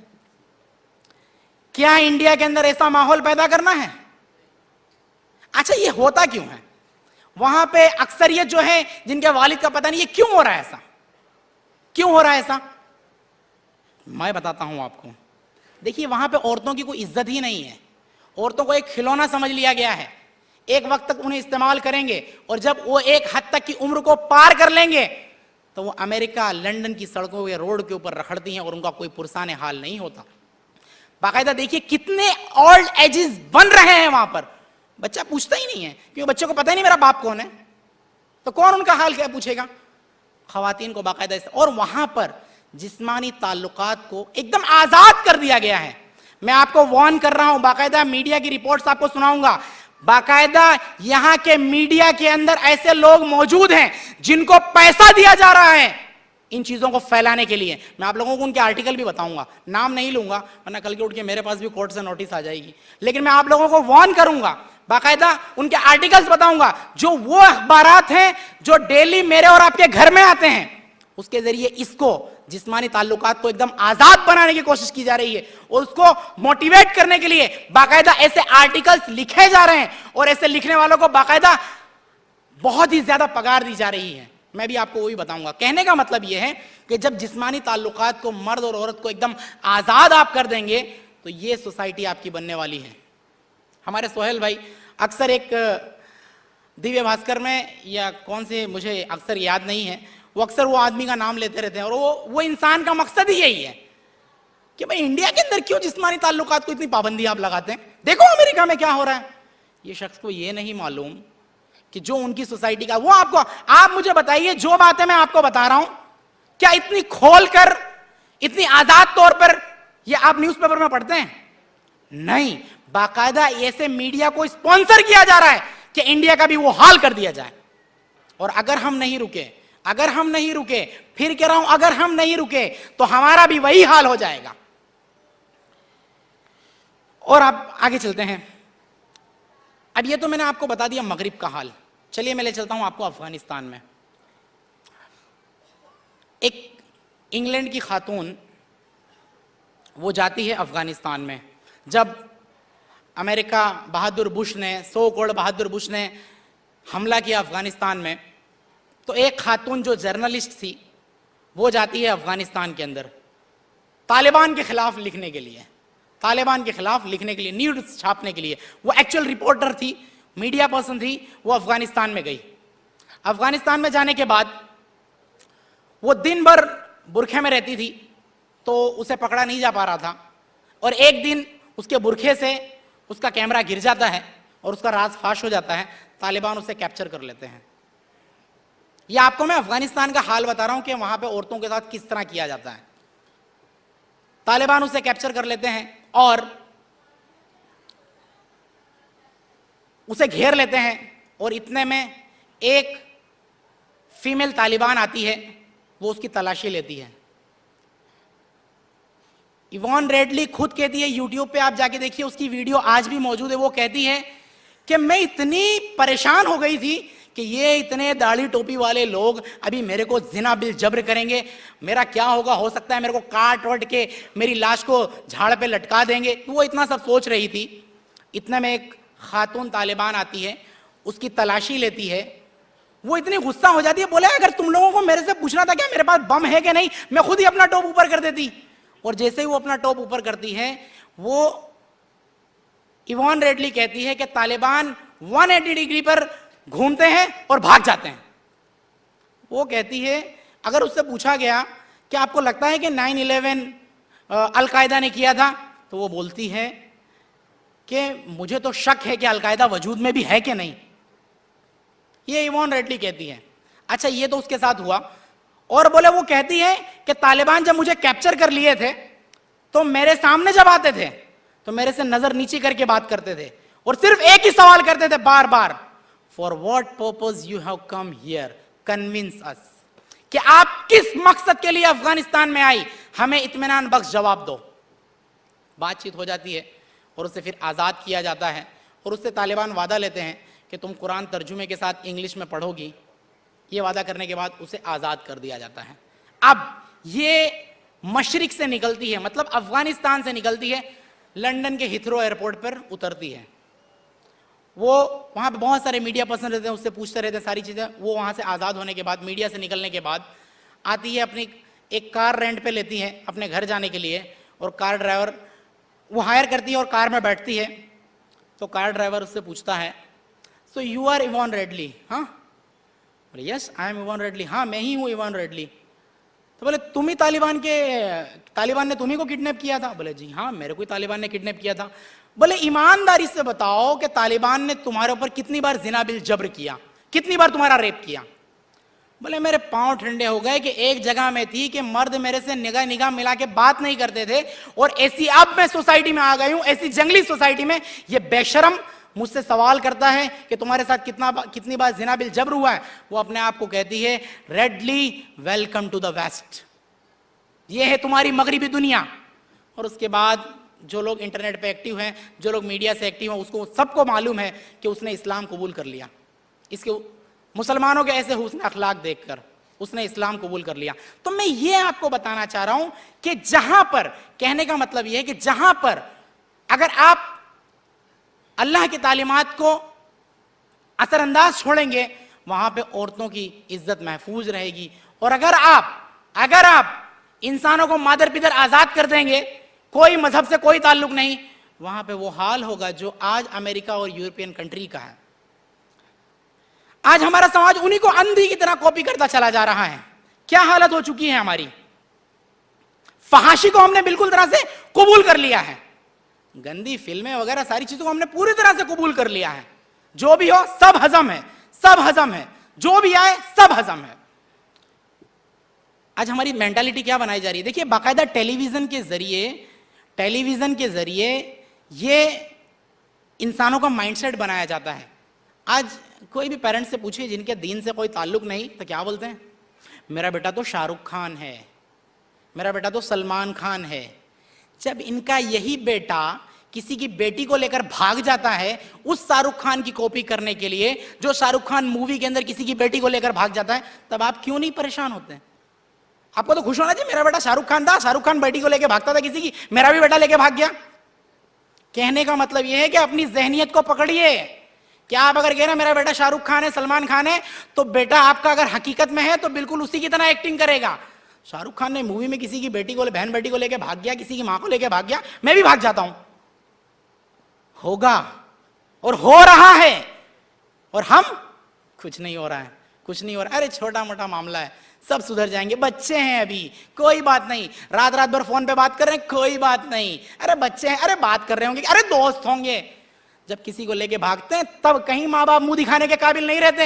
E: क्या इंडिया के अंदर ऐसा माहौल पैदा करना है? अच्छा, ये होता क्यों है? वहां पे अक्सरियत जो है जिनके वालिद का पता नहीं, ये क्यों हो रहा है ऐसा? क्यों हो रहा है ऐसा? मैं बताता हूं आपको। देखिए, वहां पे औरतों की कोई इज्जत ही नहीं है। औरतों को एक खिलौना समझ लिया गया है। एक वक्त तक उन्हें इस्तेमाल करेंगे और जब वो एक हद तक की उम्र को पार कर लेंगे तो वो अमेरिका, लंदन की सड़कों या रोड के ऊपर रखड़ती हैं और उनका कोई पुरसाने हाल नहीं होता। बाकायदा देखिए कितने ओल्ड एजेस बन रहे हैं वहां पर। बच्चा पूछता ही नहीं है क्योंकि बच्चों को पता ही नहीं मेरा बाप कौन है, तो कौन उनका हाल क्या पूछेगा। खवातीन को बाकायदा, और वहां पर जिस्मानी ताल्लुकात को एकदम आजाद कर दिया गया है। मैं आपको वार्न कर रहा हूं, बाकायदा मीडिया की रिपोर्ट्स आपको सुनाऊंगा। बाकायदा यहां के मीडिया के अंदर ऐसे लोग मौजूद हैं जिनको पैसा दिया जा रहा है इन चीजों को फैलाने के लिए। मैं आप लोगों को उनके आर्टिकल भी बताऊंगा, नाम नहीं लूंगा वरना कल के उठ के मेरे पास भी कोर्ट से नोटिस आ जाएगी। लेकिन मैं आप लोगों को वार्न करूंगा, बाकायदा उनके आर्टिकल्स बताऊंगा, जो वो अखबारात हैं जो डेली मेरे और आपके घर में आते हैं, उसके जरिए इसको जिस्मानी ताल्लुकात को एकदम आजाद बनाने की कोशिश की जा रही है और उसको मोटिवेट करने के लिए बाकायदा ऐसे आर्टिकल्स लिखे जा रहे हैं और ऐसे लिखने वालों को बाकायदा बहुत ही ज्यादा पगार दी जा रही है। मैं भी आपको वही बताऊंगा। कहने का मतलब यह है कि जब जिस्मानी ताल्लुकात को मर्द और औरत को एकदम आजाद आप कर देंगे तो ये सोसाइटी आपकी बनने वाली है। हमारे सोहेल भाई अक्सर एक दिव्य भास्कर में या कौन से मुझे अक्सर याद नहीं है, वो अक्सर वो आदमी का नाम लेते रहते हैं और वो इंसान का मकसद ही यही है कि भाई इंडिया के अंदर क्यों जिस्मानी ताल्लुकात को इतनी पाबंदी आप लगाते हैं, देखो अमेरिका में क्या हो रहा है। ये शख्स को ये नहीं मालूम कि जो उनकी सोसाइटी का, वो आपको, आप मुझे बताइए जो बातें मैं आपको बता रहा हूं क्या इतनी खोलकर इतनी आजाद तौर पर ये आप न्यूज़पेपर में पढ़ते हैं? नहीं, बाकायदा ऐसे मीडिया को स्पॉन्सर किया जा रहा है कि इंडिया का भी वो हाल कर दिया जाए। और अगर हम नहीं रुके, फिर कह रहा हूं अगर हम नहीं रुके तो हमारा भी वही हाल हो जाएगा। और आप आगे चलते हैं। अब ये तो मैंने आपको बता दिया मगरिब का हाल, चलिए मैं ले चलता हूं आपको अफगानिस्तान में। एक इंग्लैंड की खातून वो जाती है अफगानिस्तान में। जब अमेरिका बहादुर बुश ने, सो कॉल्ड बहादुर बुश ने हमला किया अफगानिस्तान में, तो एक खातून जो जर्नलिस्ट थी वो जाती है अफगानिस्तान के अंदर तालिबान के खिलाफ लिखने के लिए, न्यूज़ छापने के लिए। वो एक्चुअल रिपोर्टर थी, मीडिया पर्सन थी, वो अफगानिस्तान में गई। अफगानिस्तान में जाने के बाद वो दिन भर बुरखे में रहती थी तो उसे पकड़ा नहीं जा पा रहा था, और एक दिन उसके बुरखे से उसका कैमरा गिर जाता है और उसका राज फाश हो जाता है। तालिबान उसे कैप्चर कर लेते हैं। ये आपको मैं अफगानिस्तान का हाल बता रहा हूं कि वहां पे औरतों के साथ किस तरह किया जाता है। तालिबान उसे कैप्चर कर लेते हैं और उसे घेर लेते हैं, और इतने में एक फीमेल तालिबान आती है, वो उसकी तलाशी लेती है। इवान रेडली खुद कहती है, यूट्यूब पे आप जाके देखिए, उसकी वीडियो आज भी मौजूद है। वो कहती है कि मैं इतनी परेशान हो गई थी कि ये इतने दाढ़ी टोपी वाले लोग अभी मेरे को जिना बिल जब्र करेंगे, मेरा क्या होगा, हो सकता है मेरे को काट वट के मेरी लाश को झाड़ पे लटका देंगे। वो इतना सब सोच रही थी। इतने में एक खातून तालिबान आती है, उसकी तलाशी लेती है। वो इतनी गुस्सा हो जाती है, बोले अगर तुम लोगों को मेरे से पूछना था क्या मेरे पास बम है कि नहीं, मैं खुद ही अपना टॉप ऊपर कर देती। और जैसे ही वो अपना टॉप ऊपर करती है, वो इवान रेडली कहती है कि तालिबान 180 डिग्री पर घूमते हैं और भाग जाते हैं। वो कहती है, अगर उससे पूछा गया कि आपको लगता है कि 9/11 अलकायदा ने किया था, तो वो बोलती है कि मुझे तो शक है कि अलकायदा वजूद में भी है कि नहीं। ये इवान रेडली कहती है। अच्छा, ये तो उसके साथ हुआ। और बोले, वो कहती है कि तालिबान जब मुझे कैप्चर कर लिए थे तो मेरे सामने जब आते थे तो मेरे से नजर नीचे करके बात करते थे और सिर्फ एक ही सवाल करते थे बार बार, for what purpose you have come here, convince us, कि आप किस मकसद के लिए अफगानिस्तान में आई, हमें इत्मीनान बख्श जवाब दो। बातचीत हो जाती है और उसे फिर आज़ाद किया जाता है, और उससे तालिबान वादा लेते हैं कि तुम कुरान तर्जुमे के साथ इंग्लिश में पढ़ोगी। ये वादा करने के बाद उसे आज़ाद कर दिया जाता है। अब ये मशरिक से निकलती है, मतलब अफगानिस्तान से निकलती है, लंदन के हिथरो एयरपोर्ट पर उतरती है। वो वहाँ पे बहुत सारे मीडिया पर्सन रहते हैं, उससे पूछते रहते हैं सारी चीज़ें। वो वहाँ से आज़ाद होने के बाद, मीडिया से निकलने के बाद आती है, अपनी एक कार रेंट पे लेती है अपने घर जाने के लिए, और कार ड्राइवर वो हायर करती है और कार में बैठती है। तो कार ड्राइवर उससे पूछता है, so you are Evan Radley? हाँ। बोले, yes I am Evan Radley. हाँ, मैं ही हूँ इवान रेडली। तो बोले, तुम ही तालिबान ने तुम्ही को किडनैप किया था? बोले, जी हाँ, मेरे को ही तालिबान ने किडनैप किया था। बोले, ईमानदारी से बताओ कि तालिबान ने तुम्हारे ऊपर कितनी बार जिना बिल जब्र किया, कितनी बार तुम्हारा रेप किया? बोले, मेरे पांव ठंडे हो गए कि एक जगह में थी कि मर्द मेरे से निगाह मिला के बात नहीं करते थे, और ऐसी अब मैं सोसाइटी में आ गई हूं, ऐसी जंगली सोसाइटी में ये बेशरम मुझसे सवाल करता है कि तुम्हारे साथ कितनी बार जिना बिल जब्र हुआ है। वो अपने आप को कहती है, Radley welcome to the West, ये है तुम्हारी मगरिबी दुनिया। और उसके बाद जो लोग इंटरनेट पे एक्टिव हैं, जो लोग मीडिया से एक्टिव हैं, उसको सबको मालूम है कि उसने इस्लाम कबूल कर लिया। इसके मुसलमानों के ऐसे हुस्न अखलाक देखकर उसने इस्लाम कबूल कर लिया। तो मैं ये आपको बताना चाह रहा हूं कि जहां पर, कहने का मतलब यह है कि जहां पर अगर आप अल्लाह की तालीमात को असरअंदाज छोड़ेंगे, वहां पे औरतों की इज्जत महफूज रहेगी। और अगर आप इंसानों को मादर पिदर आजाद कर देंगे, कोई मजहब से कोई ताल्लुक नहीं, वहां पे वो हाल होगा जो आज अमेरिका और यूरोपियन कंट्री का है। आज हमारा समाज उन्हीं को अंधी की तरह कॉपी करता चला जा रहा है। क्या हालत हो चुकी है हमारी। फहाशी को हमने बिल्कुल तरह से कबूल कर लिया है, गंदी फिल्में वगैरह सारी चीजों को हमने पूरी तरह से कबूल कर लिया है। जो भी हो सब हजम है, सब हजम है, जो भी आए सब हजम है। आज हमारी मेंटालिटी क्या बनाई जा रही है, देखिए बाकायदा टेलीविजन के जरिए ये इंसानों का माइंडसेट बनाया जाता है। आज कोई भी पेरेंट्स से पूछिए जिनके दीन से कोई ताल्लुक नहीं, तो क्या बोलते हैं, मेरा बेटा तो शाहरुख खान है, मेरा बेटा तो सलमान खान है। जब इनका यही बेटा किसी की बेटी को लेकर भाग जाता है उस शाहरुख खान की कॉपी करने के लिए, जो शाहरुख खान मूवी के अंदर किसी की बेटी को लेकर भाग जाता है, तब आप क्यों नहीं परेशान होते हैं? आपको तो खुश होना चाहिए, मेरा बेटा शाहरुख खान था, शाहरुख खान बेटी को लेकर भागता था किसी की, मेरा भी बेटा लेके भाग गया। कहने का मतलब यह है कि अपनी जहनियत को पकड़िए। क्या आप अगर कह रहे हैं मेरा बेटा शाहरुख खान है, सलमान खान है, तो बेटा आपका अगर हकीकत में है तो बिल्कुल उसी की तरह एक्टिंग करेगा। शाहरुख खान ने मूवी में किसी की बेटी को, बहन बेटी को लेकर भाग गया, किसी की मां को लेकर भाग गया, मैं भी भाग जाता हूं। होगा और हो रहा है, और हम कुछ नहीं हो रहा है, कुछ नहीं हो रहा है। अरे छोटा मोटा मामला है, सब सुधर जाएंगे, बच्चे हैं अभी, कोई बात नहीं। रात रात भर फोन पे बात कर रहे हैं, कोई बात नहीं। अरे बच्चे हैं, अरे बात कर रहे होंगे, अरे दोस्त होंगे। जब किसी को लेके भागते हैं तब कहीं माँ बाप मुंह दिखाने के काबिल नहीं रहते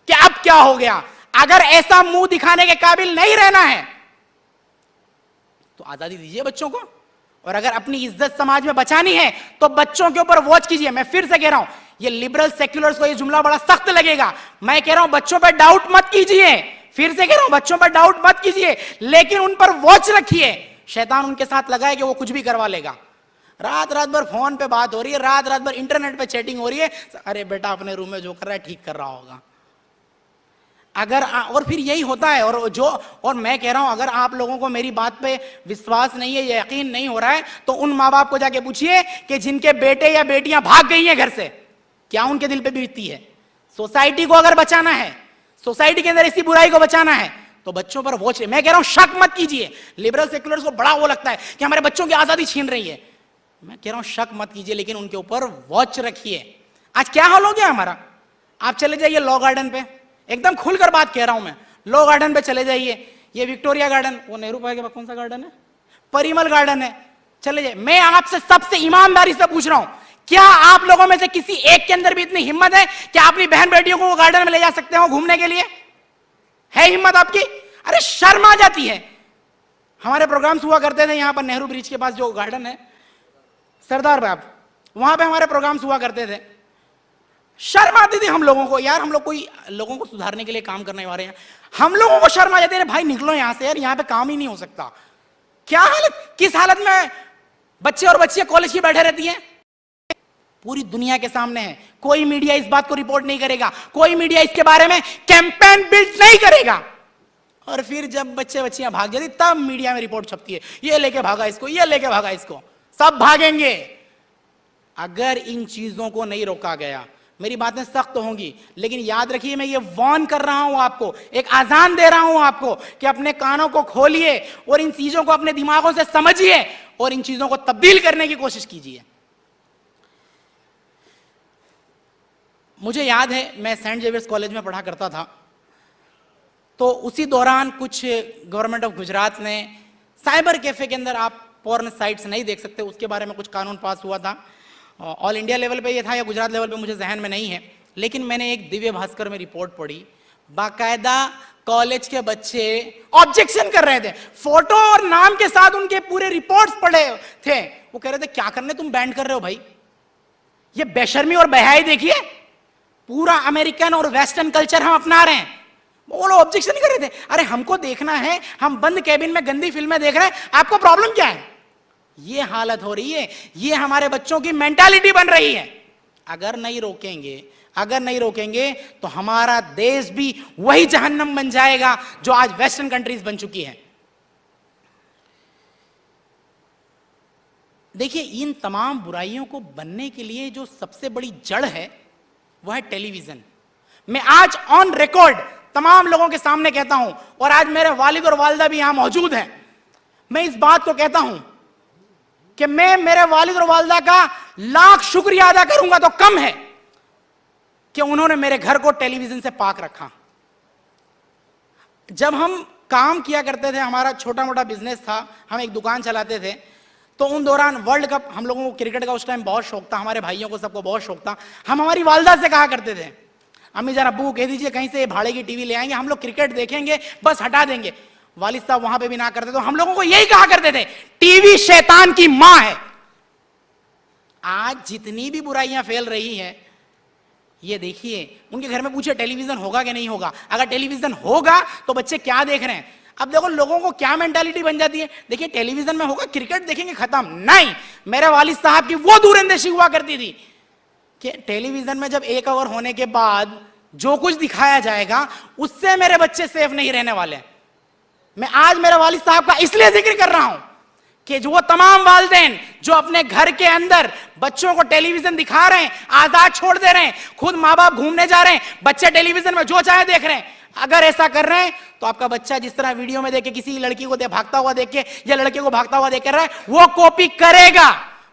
E: कि अब क्या हो गया। अगर ऐसा मुंह दिखाने के काबिल नहीं रहना है तो आजादी दीजिए बच्चों को, और अगर अपनी इज्जत समाज में बचानी है तो बच्चों के ऊपर वॉच कीजिए। मैं फिर से कह रहा हूं, ये लिबरल सेक्युलर्स को ये जुमला बड़ा सख्त लगेगा, मैं कह रहा हूं बच्चों पर डाउट मत कीजिए, फिर से कह रहा हूं बच्चों पर डाउट मत कीजिए, लेकिन उन पर वॉच रखिए। शैतान उनके साथ लगा है कि वो कुछ भी करवा लेगा। रात रात भर फोन पे बात हो रही है, रात रात भर इंटरनेट पे चैटिंग हो रही है, अरे बेटा अपने रूम में जो कर रहा है ठीक कर रहा होगा। अगर और फिर यही होता है। और मैं कह रहा हूं अगर आप लोगों को मेरी बात पे विश्वास नहीं है, यकीन नहीं हो रहा है, तो उन माँ बाप को जाके पूछिए कि जिनके बेटे या बेटियां भाग गई हैं घर से, क्या उनके दिल पे बीतती है। सोसाइटी को अगर बचाना है, सोसाइटी के अंदर इसी बुराई को बचाना है, तो बच्चों पर वॉच। मैं कह रहा हूं शक मत कीजिए। लिबरल सेक्युलर्स को बड़ा वो लगता है कि हमारे बच्चों की आजादी छीन रही है। मैं कह रहा हूं शक मत कीजिए, लेकिन उनके ऊपर वॉच रखिए। आज क्या हाल हो गया हमारा, आप चले जाइए लॉ गार्डन पे, एकदम खुलकर बात कह रहा हूं मैं, लॉ गार्डन पे चले जाइए, ये विक्टोरिया गार्डन, वो नेहरू पार्क के पास कौन सा गार्डन है, परिमल गार्डन है, चले जाइए। मैं आपसे सबसे ईमानदारी से पूछ रहा हूं, क्या आप लोगों में से किसी एक के अंदर भी इतनी हिम्मत है कि अपनी बहन बेटियों को वो गार्डन में ले जा सकते हो घूमने के लिए? है हिम्मत आपकी? अरे शर्म आ जाती है। हमारे प्रोग्राम्स हुआ करते थे यहाँ पर नेहरू ब्रिज के पास जो गार्डन है सरदार बाग, वहां पे हमारे प्रोग्राम्स हुआ करते थे। शर्म आती थी हम लोगों को, यार हम लोग कोई लोगों को सुधारने के लिए काम करने वाले हैं, हम लोगों को शर्म आ जाती है, भाई निकलो यहां से यार, यहां पे काम ही नहीं हो सकता। क्या हालत, किस हालत में बच्चे और बच्चियां कॉलेज की बैठे रहती हैं, पूरी दुनिया के सामने है। कोई मीडिया इस बात को रिपोर्ट नहीं करेगा, कोई मीडिया इसके बारे में कैंपेन बिल्ड नहीं करेगा। और फिर जब बच्चे बच्चियां भाग जाती तब मीडिया में रिपोर्ट छपती है, ये लेके भागा इसको, ये लेके भागा इसको, सब भागेंगे। अगर इन चीजों को नहीं रोका गया, मेरी बातें सख्त होंगी, लेकिन याद रखिए मैं ये वार्न कर रहा हूं आपको, एक आजान दे रहा हूं आपको कि अपने कानों को खोलिए और इन चीजों को अपने दिमागों से समझिए और इन चीजों को तब्दील करने की कोशिश कीजिए। मुझे याद है मैं सेंट जेवियर्स कॉलेज में पढ़ा करता था, तो उसी दौरान कुछ गवर्नमेंट ऑफ गुजरात ने साइबर कैफे के अंदर आप पॉर्न साइट्स नहीं देख सकते, उसके बारे में कुछ कानून पास हुआ था। ऑल इंडिया लेवल पे ये था या गुजरात लेवल पे मुझे जहन में नहीं है, लेकिन मैंने एक दिव्य भास्कर में रिपोर्ट पढ़ी, बाकायदा कॉलेज के बच्चे ऑब्जेक्शन कर रहे थे, फोटो और नाम के साथ उनके पूरे रिपोर्ट्स पढ़े थे। वो कह रहे थे क्या करने तुम बैंड कर रहे हो भाई, ये बेशर्मी और बेहयाई देखिए, पूरा अमेरिकन और वेस्टर्न कल्चर हम अपना रहे हैं। वो लोग ऑब्जेक्शन कर रहे थे, अरे हमको देखना है, हम बंद कैबिन में गंदी फिल्में देख रहे हैं, आपको प्रॉब्लम क्या है? ये हालत हो रही है, ये हमारे बच्चों की मेंटालिटी बन रही है। अगर नहीं रोकेंगे तो हमारा देश भी वही जहन्नम बन जाएगा जो आज वेस्टर्न कंट्रीज बन चुकी है। देखिए, इन तमाम बुराइयों को बनने के लिए जो सबसे बड़ी जड़ है वह है टेलीविजन। मैं आज ऑन रिकॉर्ड तमाम लोगों के सामने कहता हूं, और आज मेरे वालिद और वालिदा भी यहां मौजूद हैं, मैं इस बात को कहता हूं कि मैं मेरे वालिद और वालिदा का लाख शुक्रिया अदा करूंगा तो कम है कि उन्होंने मेरे घर को टेलीविजन से पाक रखा। जब हम काम किया करते थे, हमारा छोटा मोटा बिजनेस था, हम एक दुकान चलाते थे, तो उन दौरान वर्ल्ड कप, हम लोगों को क्रिकेट का उस टाइम बहुत शौक था, हमारे भाइयों को सबको बहुत शौक था। हम हमारी वालिदा से कहा करते थे, अम्मी जरा अब्बू को कह दीजिए कहीं से भाड़े की टीवी ले आएंगे, हम लोग क्रिकेट देखेंगे, बस हटा देंगे। वालिद साहब वहां पे भी ना करते, तो हम लोगों को यही कहा करते थे, टीवी शैतान की मां है। आज जितनी भी बुराइयां फैल रही हैं, ये देखिए, उनके घर में पूछे टेलीविजन होगा कि नहीं होगा। अगर टेलीविजन होगा तो बच्चे क्या देख रहे हैं। अब देखो लोगों को क्या मेंटालिटी बन जाती है, देखिए टेलीविजन में होगा, क्रिकेट देखेंगे, खत्म। नहीं, मेरे वालिद साहब की वो दूरंदेशी हुआ करती थी कि टेलीविजन में जब 1 ओवर होने के बाद जो कुछ दिखाया जाएगा उससे मेरे बच्चे सेफ नहीं रहने वाले। मैं आज मेरे वालिद साहब का इसलिए जिक्र कर रहा हूं कि जो वो तमाम वालिदैन जो अपने घर के अंदर बच्चों को टेलीविजन दिखा रहे हैं, आजाद छोड़ दे रहे हैं, खुद माँ बाप घूमने जा रहे हैं, बच्चे टेलीविजन में जो चाहे देख रहे हैं, अगर ऐसा कर रहे हैं तो आपका बच्चा जिस तरह वीडियो में देख के किसी लड़की को भागता हुआ देख के या लड़के को भागता हुआ देख कर रहा है, वो कॉपी करेगा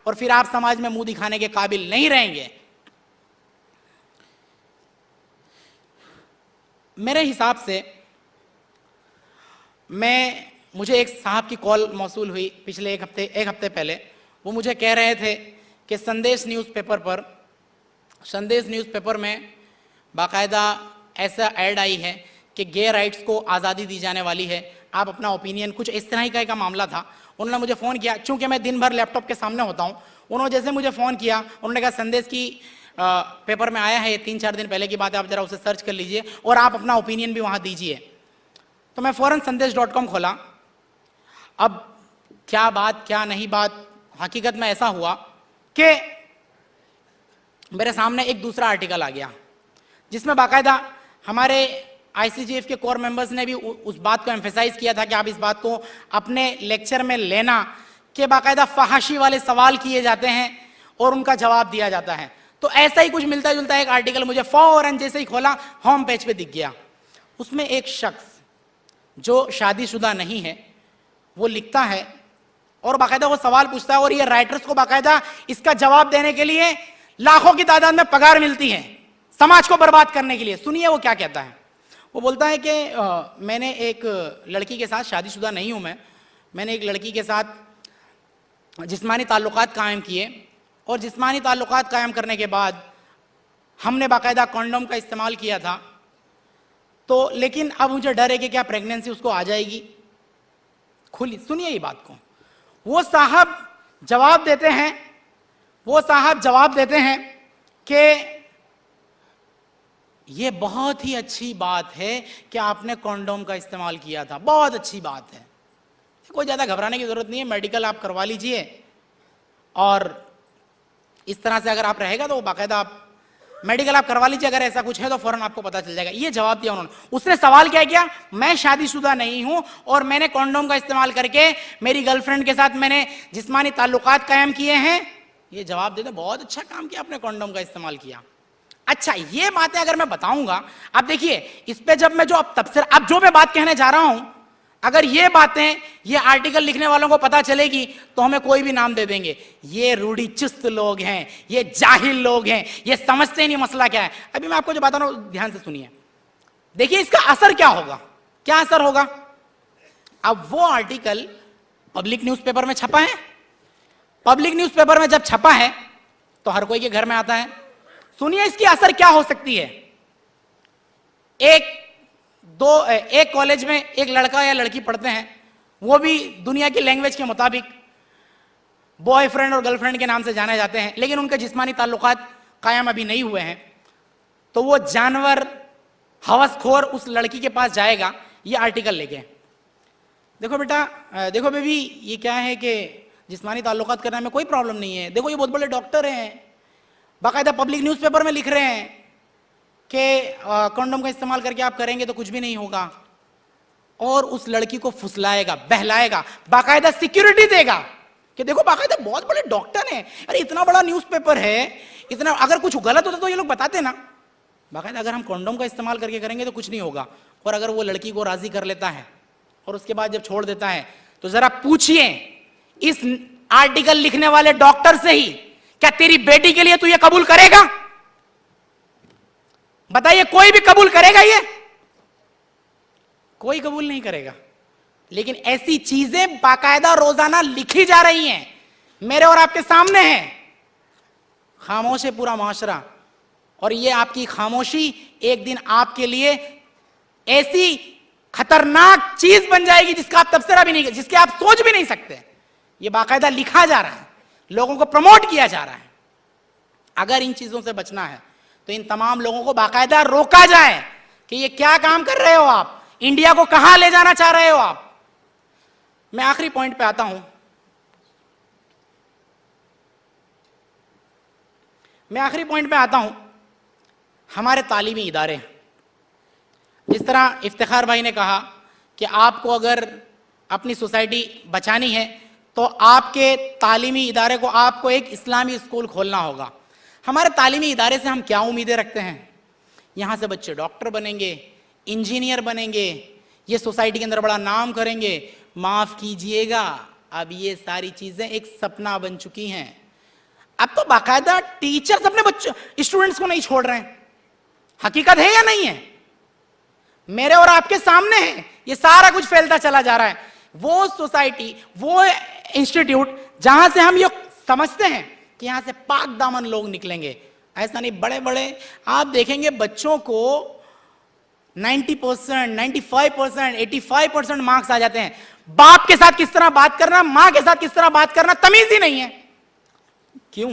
E: और फिर आप समाज में मुंह दिखाने के काबिल नहीं रहेंगे। मेरे हिसाब से मुझे एक साहब की कॉल मौसूल हुई पिछले एक हफ्ते पहले। वो मुझे कह रहे थे कि संदेश न्यूज़पेपर में बाकायदा ऐसा ऐड आई है कि गे राइट्स को आज़ादी दी जाने वाली है, आप अपना ओपिनियन, कुछ इस तरह का मामला था। उन्होंने मुझे फ़ोन किया, चूंकि मैं दिन भर लैपटॉप के सामने होता हूँ, उन्होंने जैसे मुझे फ़ोन किया, उन्होंने कहा संदेश की पेपर में आया है, ये 3-4 दिन पहले की बात है, आप ज़रा उसे सर्च कर लीजिए और आप अपना ओपिनियन भी वहाँ दीजिए। तो मैं फ़ौरन संदेश.com खोला। अब क्या बात क्या नहीं बात, हकीकत में ऐसा हुआ कि मेरे सामने एक दूसरा आर्टिकल आ गया जिसमें बाकायदा हमारे ICGF के कोर मेंबर्स ने भी उस बात को एम्फेसाइज किया था कि आप इस बात को अपने लेक्चर में लेना कि बाकायदा फहाशी वाले सवाल किए जाते हैं और उनका जवाब दिया जाता है। तो ऐसा ही कुछ मिलता जुलता एक आर्टिकल मुझे फौरन जैसे ही खोला होम पेज पे दिख गया। उसमें एक शख्स जो शादीशुदा नहीं है वो लिखता है और बाकायदा वो सवाल पूछता है, और ये राइटर्स को बाकायदा इसका जवाब देने के लिए लाखों की तादाद में पगार मिलती है समाज को बर्बाद करने के लिए। सुनिए वो क्या कहता है। वो बोलता है कि मैंने एक लड़की के साथ, शादीशुदा नहीं हूं मैंने एक लड़की के साथ जिस्मानी ताल्लुकात कायम किए, और जिस्मानी ताल्लुकात कायम करने के बाद हमने बाकायदा कॉन्डोम का इस्तेमाल किया था, तो लेकिन अब मुझे डर है कि क्या प्रेगनेंसी उसको आ जाएगी। खुली सुनिए ये बात को। वो साहब जवाब देते हैं कि ये बहुत ही अच्छी बात है कि आपने कॉन्डोम का इस्तेमाल किया था, बहुत अच्छी बात है, कोई ज़्यादा घबराने की ज़रूरत नहीं है, मेडिकल आप करवा लीजिए, और इस तरह से अगर आप रहेगा तो बाकायदा आप मेडिकल आप करवा लीजिए, अगर ऐसा कुछ है तो फौरन आपको पता चल जाएगा। ये जवाब दिया उन्होंने। उसने सवाल क्या किया, मैं शादीशुदा नहीं हूं और मैंने कॉन्डोम का इस्तेमाल करके मेरी गर्लफ्रेंड के साथ मैंने जिस्मानी ताल्लुकात कायम किए हैं। ये जवाब देते बहुत अच्छा काम किया आपने, कॉन्डोम का इस्तेमाल किया। अच्छा, ये बातें अगर मैं बताऊंगा, अब देखिए इस पे जब मैं अब जो मैं बात कहने जा रहा हूं, अगर ये बातें ये आर्टिकल लिखने वालों को पता चलेगी तो हमें कोई भी नाम दे देंगे, ये रूढ़िचुस्त लोग हैं, ये जाहिल लोग हैं, ये समझते नहीं मसला क्या है। अभी मैं आपको जो बता रहा हूं ध्यान से सुनिए, देखिए इसका असर क्या होगा, क्या असर होगा। अब वो आर्टिकल पब्लिक न्यूज़पेपर में छपा है, पब्लिक न्यूज़पेपर में जब छपा है तो हर कोई के घर में आता है। सुनिए इसकी असर क्या हो सकती है। एक कॉलेज में एक लड़का या लड़की पढ़ते हैं, वो भी दुनिया की लैंग्वेज के मुताबिक बॉयफ्रेंड और गर्लफ्रेंड के नाम से जाने जाते हैं, लेकिन उनके जिस्मानी ताल्लुकात कायम अभी नहीं हुए हैं। तो वो जानवर हवसखोर उस लड़की के पास जाएगा ये आर्टिकल लेके, देखो बेटा, देखो बेबी, ये क्या है कि जिस्मानी ताल्लुकात करने में कोई प्रॉब्लम नहीं है। देखो ये बहुत बड़े डॉक्टर हैं, बाकायदा पब्लिक न्यूज़पेपर में लिख रहे हैं कि कंडोम का इस्तेमाल करके आप करेंगे तो कुछ भी नहीं होगा, और उस लड़की को फुसलाएगा, बहलाएगा, बाकायदा सिक्योरिटी देगा कि देखो बाकायदा बहुत बड़े डॉक्टर हैं, अरे इतना बड़ा न्यूज़पेपर है, इतना अगर कुछ गलत होता तो ये लोग बताते ना, बाकायदा अगर हम कंडोम का इस्तेमाल करके करेंगे तो कुछ नहीं होगा। और अगर वो लड़की को राजी कर लेता है और उसके बाद जब छोड़ देता है तो जरा पूछिए इस आर्टिकल लिखने वाले डॉक्टर से ही, क्या तेरी बेटी के लिए तू ये कबूल करेगा? बताइए, कोई भी कबूल करेगा? ये कोई कबूल नहीं करेगा। लेकिन ऐसी चीजें बाकायदा रोजाना लिखी जा रही हैं, मेरे और आपके सामने है। खामोश है पूरा माशरा, और ये आपकी खामोशी एक दिन आपके लिए ऐसी खतरनाक चीज बन जाएगी जिसका आप तबसरा भी नहीं, जिसके आप सोच भी नहीं सकते। ये बाकायदा लिखा जा रहा है, लोगों को प्रमोट किया जा रहा है। अगर इन चीजों से बचना है तो इन तमाम लोगों को बाकायदा रोका जाए कि ये क्या काम कर रहे हो आप, इंडिया को कहां ले जाना चाह रहे हो आप। मैं आखिरी पॉइंट पे आता हूं। हमारे तालीमी इदारे, जिस तरह इफ्तिखार भाई ने कहा कि आपको अगर अपनी सोसाइटी बचानी है तो आपके तालीमी इदारे को, आपको एक इस्लामी स्कूल खोलना होगा। हमारे तालीमी इदारे से हम क्या उम्मीदें रखते हैं? यहाँ से बच्चे डॉक्टर बनेंगे, इंजीनियर बनेंगे, ये सोसाइटी के अंदर बड़ा नाम करेंगे। माफ़ कीजिएगा, अब ये सारी चीज़ें एक सपना बन चुकी हैं। अब तो बाकायदा टीचर्स अपने बच्चों, स्टूडेंट्स को नहीं छोड़ रहे हैं। हकीकत है या नहीं है? मेरे और आपके सामने है, ये सारा कुछ फैलता चला जा रहा है। वो सोसाइटी, वो इंस्टीट्यूट जहां से हम ये समझते हैं कि यहां से पाक दामन लोग निकलेंगे, ऐसा नहीं। बड़े बड़े आप देखेंगे बच्चों को 90%, 95%, 85% मार्क्स आ जाते हैं। बाप के साथ किस तरह बात करना, मां के साथ किस तरह बात करना, तमीज ही नहीं है। क्यों?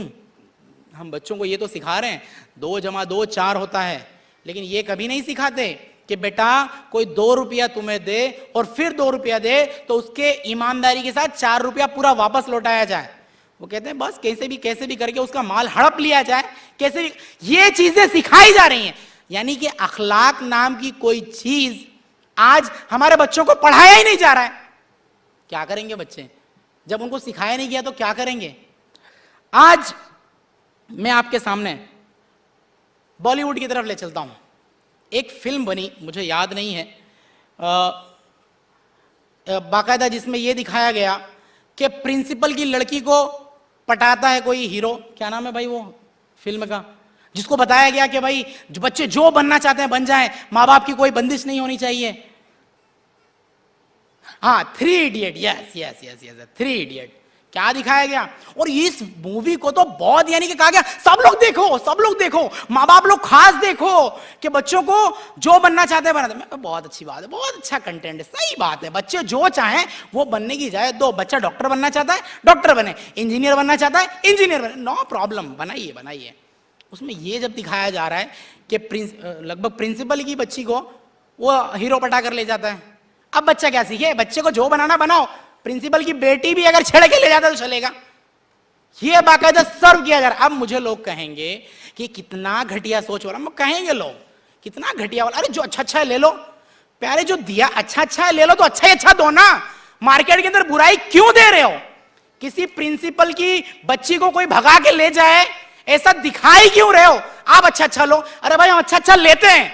E: हम बच्चों को ये तो सिखा रहे हैं 2 + 2 4 होता है, लेकिन ये कभी नहीं सिखाते कि बेटा कोई 2 रुपया तुम्हें दे और फिर 2 रुपया दे तो उसके ईमानदारी के साथ 4 रुपया पूरा वापस लौटाया जाए। वो कहते हैं बस कैसे भी करके उसका माल हड़प लिया जाए, कैसे भी। ये चीजें सिखाई जा रही हैं। यानी कि अखलाक नाम की कोई चीज आज हमारे बच्चों को पढ़ाया ही नहीं जा रहा है। क्या करेंगे बच्चे जब उनको सिखाया नहीं गया? तो क्या करेंगे? आज मैं आपके सामने बॉलीवुड की तरफ ले चलता हूं। एक फिल्म बनी, मुझे याद नहीं है, बाकायदा जिसमें यह दिखाया गया कि प्रिंसिपल की लड़की को पटाता है कोई हीरो। क्या नाम है भाई वो फिल्म का? जिसको बताया गया कि भाई जो बच्चे जो बनना चाहते हैं बन जाएं, माँ बाप की कोई बंदिश नहीं होनी चाहिए। हाँ, 3 इडियट, यस 3 इडियट। क्या दिखाया गया? और इस मूवी को तो बहुत, यानी कि कहा गया सब लोग देखो, माँ बाप लोग खास देखो कि बच्चों को जो बनना चाहते हैं बना दे। बहुत अच्छी बात है, बहुत अच्छा कंटेंट है, सही बात है। बच्चे जो चाहें वो बनने की जाए दो। बच्चा डॉक्टर बनना चाहता है डॉक्टर बने, इंजीनियर बनना चाहता है इंजीनियर बने, नो प्रॉब्लम, बनाइए। उसमें ये जब दिखाया जा रहा है कि लगभग प्रिंसिपल की बच्ची को वो हीरो पटा कर ले जाता है। अब बच्चा क्या सीखे? बच्चे को जो बनाना बनाओ, प्रिंसिपल की बेटी भी अगर छेड़ के ले जाता तो चलेगा। ये बाकायदा सर्व किया जा रहा है। अब मुझे लोग कहेंगे कि कितना घटिया सोच वाला, कहेंगे लोग कितना घटिया वाला। अरे जो अच्छा है ले लो प्यारे, जो दिया अच्छा है ले लो, तो अच्छा ही अच्छा दो ना। मार्केट के अंदर बुराई क्यों दे रहे हो? किसी प्रिंसिपल की बच्ची को कोई भगा के ले जाए ऐसा दिखाई क्यों रहे हो? आप अच्छा लो। अरे भाई हम अच्छा लेते हैं,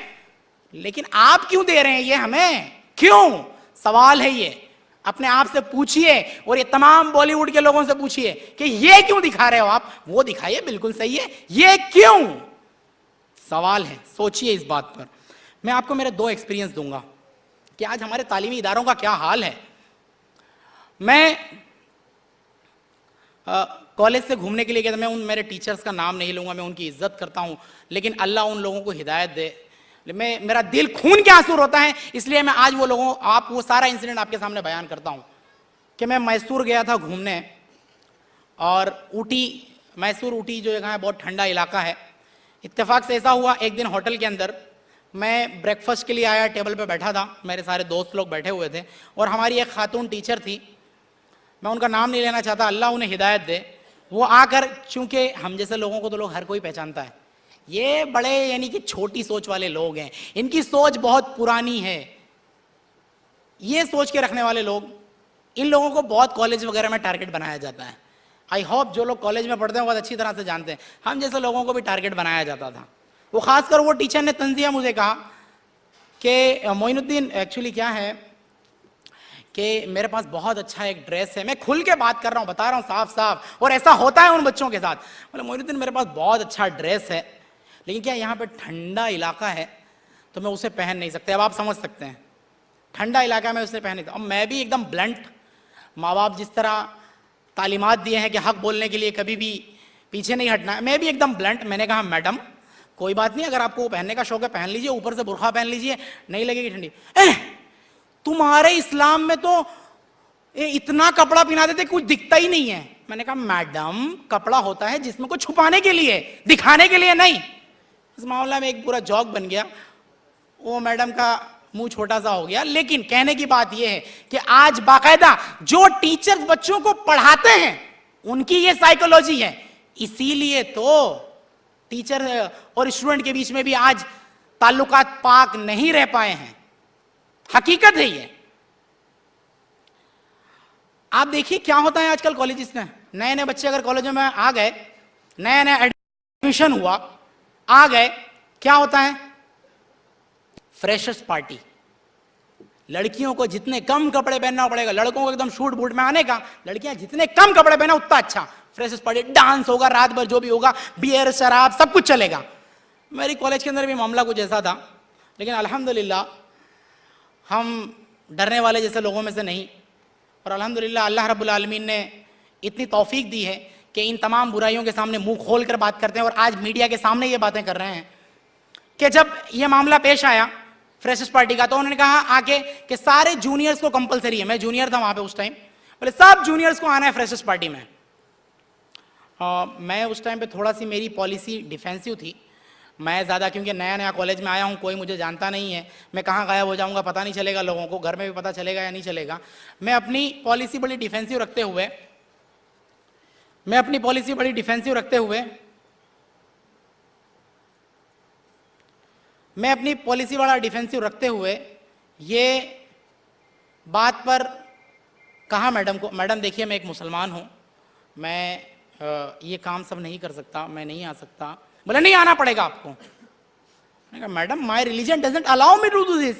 E: लेकिन आप क्यों दे रहे हैं ये हमें? क्यों? सवाल है ये। अपने आप से पूछिए और ये तमाम बॉलीवुड के लोगों से पूछिए कि ये क्यों दिखा रहे हो आप? वो दिखाइए, बिल्कुल सही है, ये क्यों? सवाल है, सोचिए इस बात पर। मैं आपको मेरे 2 एक्सपीरियंस दूंगा कि आज हमारे तालीमी इदारों का क्या हाल है। मैं कॉलेज से घूमने के लिए गया था। मैं उन मेरे टीचर्स का नाम नहीं लूंगा, मैं उनकी इज्जत करता हूं, लेकिन अल्लाह उन लोगों को हिदायत दे। मेरा दिल खून के आंसू रोता है, इसलिए मैं आज वो सारा इंसिडेंट आपके सामने बयान करता हूं कि मैं मैसूर गया था घूमने, और मैसूर ऊटी जो जगह है बहुत ठंडा इलाका है। इत्तेफाक से ऐसा हुआ, एक दिन होटल के अंदर मैं ब्रेकफास्ट के लिए आया, टेबल पे बैठा था, मेरे सारे दोस्त लोग बैठे हुए थे और हमारी एक खातून टीचर थी। मैं उनका नाम नहीं लेना चाहता, अल्लाह उन्हें हिदायत दे। वो आकर, चूंकि हम जैसे लोगों को तो लोग हर कोई पहचानता है, ये बड़े यानी कि छोटी सोच वाले लोग हैं, इनकी सोच बहुत पुरानी है। ये सोच के रखने वाले लोग, इन लोगों को बहुत कॉलेज वगैरह में टारगेट बनाया जाता है। आई होप जो लोग कॉलेज में पढ़ते हैं बहुत अच्छी तरह से जानते हैं, हम जैसे लोगों को भी टारगेट बनाया जाता था। वो खासकर वो टीचर ने तंजिया मुझे कहा कि मोइनुद्दीन, एक्चुअली क्या है कि मेरे पास बहुत अच्छा एक ड्रेस है, मैं खुल के बात कर रहा हूँ, बता रहा हूँ साफ साफ, और ऐसा होता है उन बच्चों के साथ। बोले मोइनुद्दीन मेरे पास बहुत अच्छा ड्रेस है, लेकिन क्या यहाँ पे ठंडा इलाका है तो मैं उसे पहन नहीं सकते। अब आप समझ सकते हैं, ठंडा इलाका में उसे पहन नहीं सकता। अब मैं भी एकदम ब्लंट, माँ बाप जिस तरह तालीमात दिए हैं कि हक बोलने के लिए कभी भी पीछे नहीं हटना है, मैं भी एकदम ब्लंट। मैंने कहा मैडम कोई बात नहीं, अगर आपको वो पहनने का शौक है पहन लीजिए, ऊपर से बुरखा पहन लीजिए, नहीं लगेगी ठंडी। तुम्हारे इस्लाम में तो इतना कपड़ा पहना देते कुछ दिखता ही नहीं है। मैंने कहा मैडम कपड़ा होता है जिसमें को छुपाने के लिए, दिखाने के लिए नहीं। इस मामला में एक पूरा जॉक बन गया, वो मैडम का मुंह छोटा सा हो गया। लेकिन कहने की बात यह है कि आज बाकायदा जो टीचर्स बच्चों को पढ़ाते हैं उनकी ये साइकोलॉजी है, इसीलिए तो टीचर और स्टूडेंट के बीच में भी आज ताल्लुकात पाक नहीं रह पाए हैं। हकीकत है ये। आप देखिए क्या होता है आजकल कॉलेजेस में, नए नए बच्चे अगर कॉलेजों में आ गए, नया नया एडमिशन हुआ, आ गए, क्या होता है? Freshers party. लड़कियों को जितने कम कपड़े पहनना पड़ेगा, लड़कों को एकदम शूट बूट में आने का, लड़कियां जितने कम कपड़े पहना उतना अच्छा। फ्रेशर्स पार्टी, डांस होगा रात भर, जो भी होगा, बियर शराब सब कुछ चलेगा। मेरी कॉलेज के अंदर भी मामला कुछ ऐसा था, लेकिन अल्हम्दुलिल्लाह हम डरने वाले जैसे लोगों में से नहीं, और अल्हम्दुलिल्लाह अल्लाह रब्बुल आलमीन ने इतनी तौफीक दी है कि इन तमाम बुराइयों के सामने मुंह खोल कर बात करते हैं। और आज मीडिया के सामने ये बातें कर रहे हैं कि जब ये मामला पेश आया फ्रेशर्स पार्टी का, तो उन्होंने कहा आके कि सारे जूनियर्स को कंपलसरी है, मैं जूनियर था वहां पे उस टाइम, बोले सब जूनियर्स को आना है फ्रेशर्स पार्टी में। मैं उस टाइम पे थोड़ा सी मेरी पॉलिसी डिफेंसिव थी, मैं ज़्यादा, क्योंकि नया नया कॉलेज में आया हूँ, कोई मुझे जानता नहीं है, मैं कहाँ गायब हो जाऊँगा पता नहीं चलेगा, लोगों को घर में भी पता चलेगा या नहीं चलेगा। मैं अपनी पॉलिसी बड़ी डिफेंसिव रखते हुए ये बात पर कहा मैडम को, मैडम देखिए मैं एक मुसलमान हूँ, मैं ये काम सब नहीं कर सकता, मैं नहीं आ सकता। बोले नहीं आना पड़ेगा आपको। मैंने कहा madam my religion doesn't allow me to do this.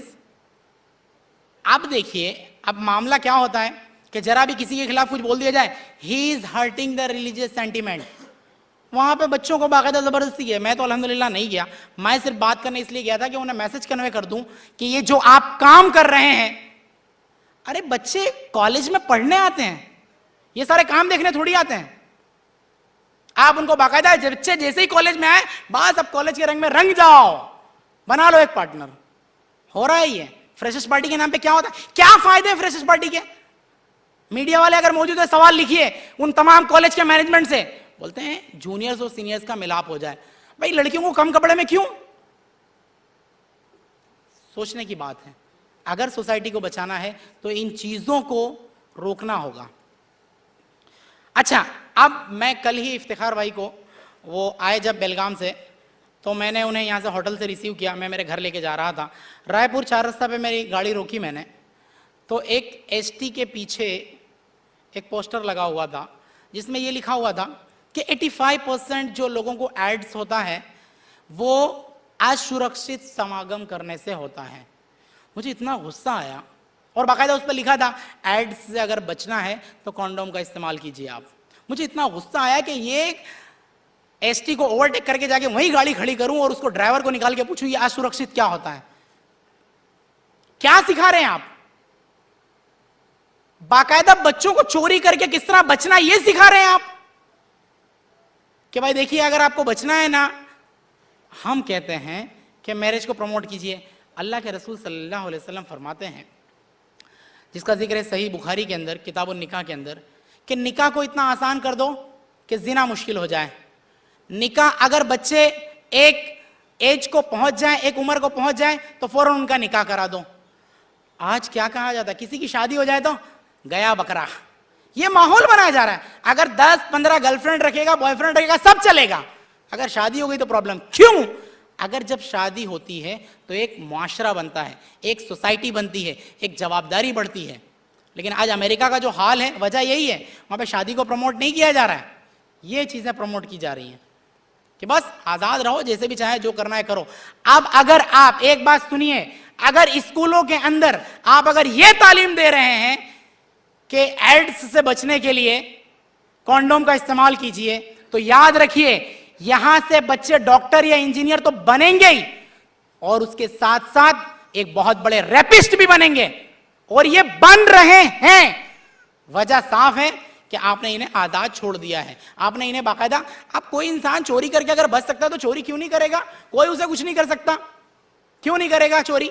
E: अब देखिए अब मामला क्या होता है कि जरा भी किसी के खिलाफ कुछ बोल दिया जाए, he is hurting the religious sentiment. वहां पे बच्चों को बाकायदा जबरदस्ती है। मैं तो अल्हम्दुलिल्लाह नहीं गया, मैं सिर्फ बात करने इसलिए गया था कि उन्हें मैसेज कन्वे कर दूं कि ये जो आप काम कर रहे हैं, अरे बच्चे कॉलेज में पढ़ने आते हैं, ये सारे काम देखने थोड़ी आते हैं। आप उनको बाकायदा बच्चे जैसे ही कॉलेज में आए, बस अब कॉलेज के रंग में रंग जाओ, बना लो एक पार्टनर। हो रहा है ये फ्रेशर्स पार्टी के नाम पे। क्या होता है, क्या फायदे हैं फ्रेशर्स पार्टी के? मीडिया वाले अगर मौजूद है सवाल लिखिए उन तमाम कॉलेज के मैनेजमेंट से, बोलते हैं जूनियर्स और सीनियर्स का मिलाप हो जाए। भाई लड़कियों को कम कपड़े में क्यों? सोचने की बात है। अगर सोसाइटी को बचाना है तो इन चीजों को रोकना होगा। अच्छा, अब मैं कल ही इफ्तिखार भाई को, वो आए जब बेलगाम से, तो मैंने उन्हें यहाँ से होटल से रिसीव किया। मैं मेरे घर लेके जा रहा था, रायपुर 4 रास्ता पे मेरी गाड़ी रोकी मैंने, तो एक एसटी के पीछे एक पोस्टर लगा हुआ था जिसमें ये लिखा हुआ था कि 85% जो लोगों को एड्स होता है वो असुरक्षित समागम करने से होता है। मुझे इतना गुस्सा आया, और बाकायदा उस पर लिखा था एड्स से अगर बचना है तो कॉन्डोम का इस्तेमाल कीजिए आप। मुझे इतना गुस्सा आया कि ये एसटी को ओवरटेक करके जाके वहीं गाड़ी खड़ी करूं और उसको ड्राइवर को निकाल के पूछूं ये असुरक्षित क्या होता है। क्या सिखा रहे हैं आप? बाकायदा बच्चों को चोरी करके किस तरह बचना ये सिखा रहे हैं आप कि भाई देखिए अगर आपको बचना है ना, हम कहते हैं कि मैरिज को प्रमोट कीजिए। अल्लाह के रसूल सल्लल्लाहु अलैहि वसल्लम फरमाते हैं, जिसका जिक्र है सही बुखारी के अंदर किताबुन निकाह के अंदर, कि निकाह को इतना आसान कर दो कि जिना मुश्किल हो जाए। निकाह अगर बच्चे एक एज को पहुंच जाए, एक उम्र को पहुंच जाए, तो फौरन उनका निकाह करा दो। आज क्या कहा जाता है, किसी की शादी हो जाए तो गया बकरा, ये माहौल बनाया जा रहा है। अगर 10-15 गर्लफ्रेंड रखेगा, बॉयफ्रेंड रखेगा, सब चलेगा। अगर शादी हो गई तो प्रॉब्लम क्यों? अगर जब शादी होती है तो एक मुआशरा बनता है, एक सोसाइटी बनती है, एक जवाबदारी बढ़ती है। लेकिन आज अमेरिका का जो हाल है, वजह यही है, वहां पे शादी को प्रमोट नहीं किया जा रहा है, ये चीजें प्रमोट की जा रही हैं कि बस आजाद रहो, जैसे भी चाहे जो करना है करो। अब अगर आप एक बात सुनिए, अगर स्कूलों के अंदर आप अगर ये तालीम दे रहे हैं कि एड्स से बचने के लिए कॉन्डोम का इस्तेमाल कीजिए, तो याद रखिए यहां से बच्चे डॉक्टर या इंजीनियर तो बनेंगे ही, और उसके साथ साथ एक बहुत बड़े रैपिस्ट भी बनेंगे, और ये बन रहे हैं। वजह साफ है कि आपने इन्हें आजाद छोड़ दिया है। आपने इन्हें बाकायदा, अब कोई इंसान चोरी करके अगर बच सकता है तो चोरी क्यों नहीं करेगा? कोई उसे कुछ नहीं कर सकता, क्यों नहीं करेगा चोरी?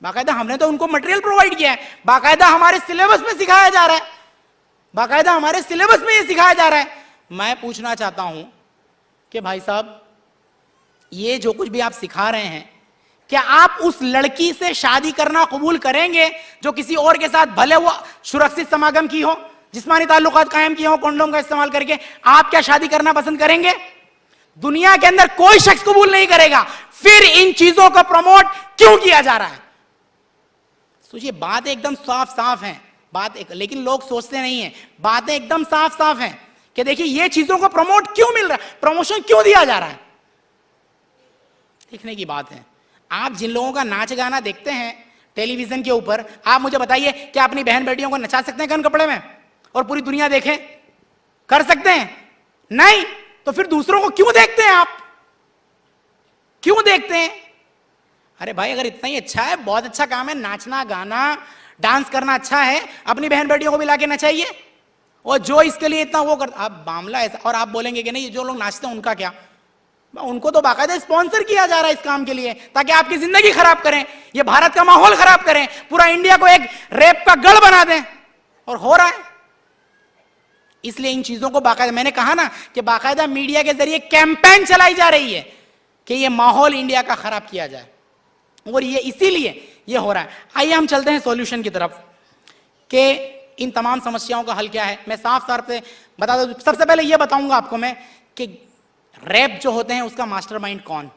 E: बाकायदा हमने तो उनको मटेरियल प्रोवाइड किया है, बाकायदा हमारे सिलेबस में सिखाया जा रहा है, बाकायदा हमारे सिलेबस में ये सिखाया जा रहा है। मैं पूछना चाहता हूं कि भाई साहब, ये जो कुछ भी आप सिखा रहे हैं, क्या आप उस लड़की से शादी करना कबूल करेंगे जो किसी और के साथ, भले वो सुरक्षित समागम की हो, जिस्मानी ताल्लुकात कायम किए हो कॉन्डोम का इस्तेमाल करके, आप क्या शादी करना पसंद करेंगे? दुनिया के अंदर कोई शख्स कबूल नहीं करेगा। फिर इन चीजों को प्रमोट क्यों किया जा रहा है? सोचिए, बात एकदम साफ साफ है, लेकिन लोग सोचते नहीं है। बातें एकदम साफ साफ हैं कि देखिए ये चीजों को प्रमोट क्यों मिल रहा है, प्रमोशन क्यों दिया जा रहा है। देखने की बात है। आप जिन लोगों का नाच गाना देखते हैं टेलीविजन के ऊपर, आप मुझे बताइए क्या अपनी बहन बेटियों को नचा सकते हैं गन कपड़े में और पूरी दुनिया देखे? कर सकते हैं? नहीं। तो फिर दूसरों को क्यों देखते हैं आप? क्यों देखते हैं? अरे भाई, अगर इतना ही अच्छा है, बहुत अच्छा काम है, नाचना गाना डांस करना अच्छा है, अपनी बहन बेटियों को भी लाके नचाइए। और जो इसके लिए इतना वो कर, अब मामला ऐसा, और आप बोलेंगे कि नहीं, जो लोग नाचते हैं उनका क्या? उनको तो बाकायदा स्पॉन्सर किया जा रहा है इस काम के लिए, ताकि आपकी जिंदगी खराब करें, ये भारत का माहौल खराब करें, पूरा इंडिया को एक रेप का गढ़ बना दें, और हो रहा है। इसलिए इन चीजों को बाकायदा, मैंने कहा ना कि बाकायदा मीडिया के जरिए कैंपेन चलाई जा रही है कि ये माहौल इंडिया का खराब किया जाए, और ये इसीलिए ये हो रहा है। आइए हम चलते हैं सॉल्यूशन की तरफ कि इन तमाम समस्याओं का हल क्या है। मैं साफ साफ से बता दूं, सबसे पहले ये बताऊंगा आपको मैं कि रैप जो होते हैं उसका मास्टरमाइंड कौन।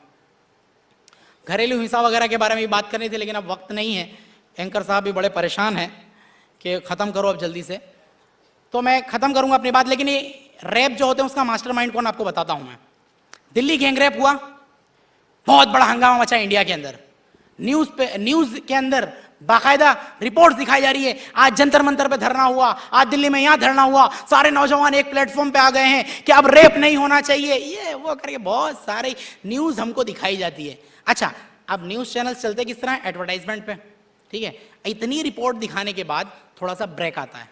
E: घरेलू हिंसा वगैरह के बारे में भी बात करनी थी, लेकिन अब वक्त नहीं है। एंकर साहब भी बड़े परेशान हैं कि ख़त्म करो अब जल्दी से, तो मैं ख़त्म करूंगा अपनी बात। लेकिन ये रैप जो होते हैं उसका मास्टरमाइंड कौन, आपको बताता हूं मैं। दिल्ली गैंग रैप हुआ, बहुत बड़ा हंगामा मचा इंडिया के अंदर, न्यूज़ के अंदर बाकायदा रिपोर्ट्स दिखाई जा रही है। आज जंतर मंतर पे धरना हुआ, आज दिल्ली में यहां धरना हुआ, सारे नौजवान एक प्लेटफॉर्म पे आ गए हैं कि अब रेप नहीं होना चाहिए, ये वो करके बहुत सारी न्यूज़ हमको दिखाई जाती है। अच्छा, अब न्यूज़ चैनल्स चलते किस तरह, एडवर्टाइजमेंट पे, ठीक है। इतनी रिपोर्ट दिखाने के बाद थोड़ा सा ब्रेक आता है,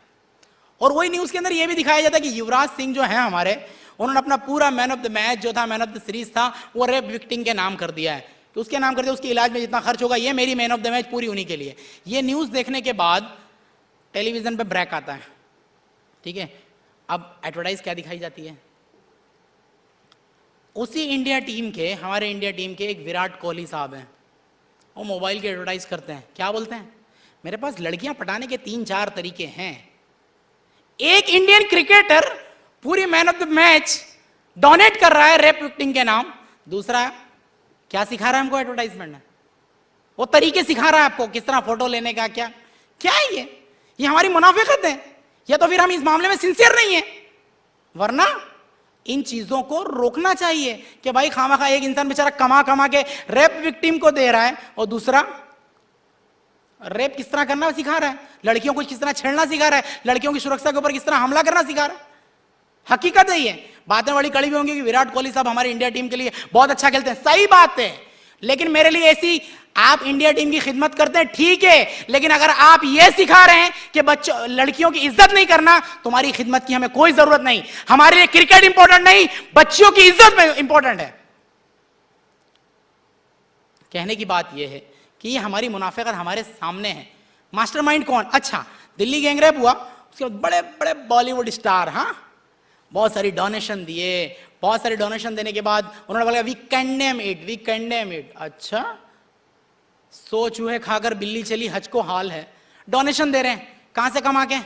E: और वही न्यूज़ के अंदर ये भी दिखाया जाता है कि युवराज सिंह जो है हमारे, उन्होंने अपना पूरा मैन ऑफ द मैच जो था, मैन ऑफ द सीरीज था, वो रेप विक्टिम के नाम कर दिया है, तो उसके नाम कर दिया, उसके इलाज में जितना खर्च होगा ये मेरी मैन ऑफ द मैच पूरी उन्हीं के लिए। ये न्यूज़ देखने के बाद टेलीविजन पे ब्रेक आता है, ठीक है। अब एडवर्टाइज क्या दिखाई जाती है, उसी इंडिया टीम के, हमारे इंडिया टीम के एक विराट कोहली साहब हैं, वो मोबाइल की एडवर्टाइज करते हैं। क्या बोलते हैं, मेरे पास लड़कियां पटाने के 3-4 तरीके हैं। एक इंडियन क्रिकेटर पूरी man of the match donate कर रहा है रेप विक्टिम के नाम। दूसरा क्या सिखा रहा है हमको एडवर्टाइजमेंट में, वो तरीके सिखा रहा है आपको किस तरह फोटो लेने का। क्या क्या है ये हमारी मुनाफिकत है, या तो फिर हम इस मामले में सिंसियर नहीं है। वरना इन चीजों को रोकना चाहिए कि भाई खामखा एक इंसान बेचारा कमा कमा के रेप विक्टिम को दे रहा है, और दूसरा रेप किस तरह करना सिखा रहा है, लड़कियों को किस तरह छेड़ना सिखा रहा है, लड़कियों की सुरक्षा के ऊपर किस तरह हमला करना सिखा रहा है। हकीकत है ये। बातें बड़ी कड़ी भी होंगी कि विराट कोहली साहब हमारी इंडिया टीम के लिए बहुत अच्छा खेलते हैं, सही बात है, लेकिन मेरे लिए ऐसी, आप इंडिया टीम की खिदमत करते हैं ठीक है, लेकिन अगर आप ये सिखा रहे हैं कि बच्चों लड़कियों की इज्जत नहीं करना, तुम्हारी खिदमत की हमें कोई जरूरत नहीं। हमारे लिए क्रिकेट इंपॉर्टेंट नहीं, बच्चियों की इज्जत में इंपॉर्टेंट है। कहने की बात यह है कि ये हमारी मुनाफिकत हमारे सामने है। मास्टरमाइंड कौन, अच्छा दिल्ली गैंगरेप हुआ, उसके बाद बड़े बड़े बॉलीवुड स्टार, हाँ बहुत सारी डोनेशन दिए, बहुत सारी डोनेशन देने के बाद उन्होंने बोला वी कंडेम इट। अच्छा, 100 चूहे खाकर बिल्ली चली हज को हाल है। डोनेशन दे रहे हैं, कहां से कमा के,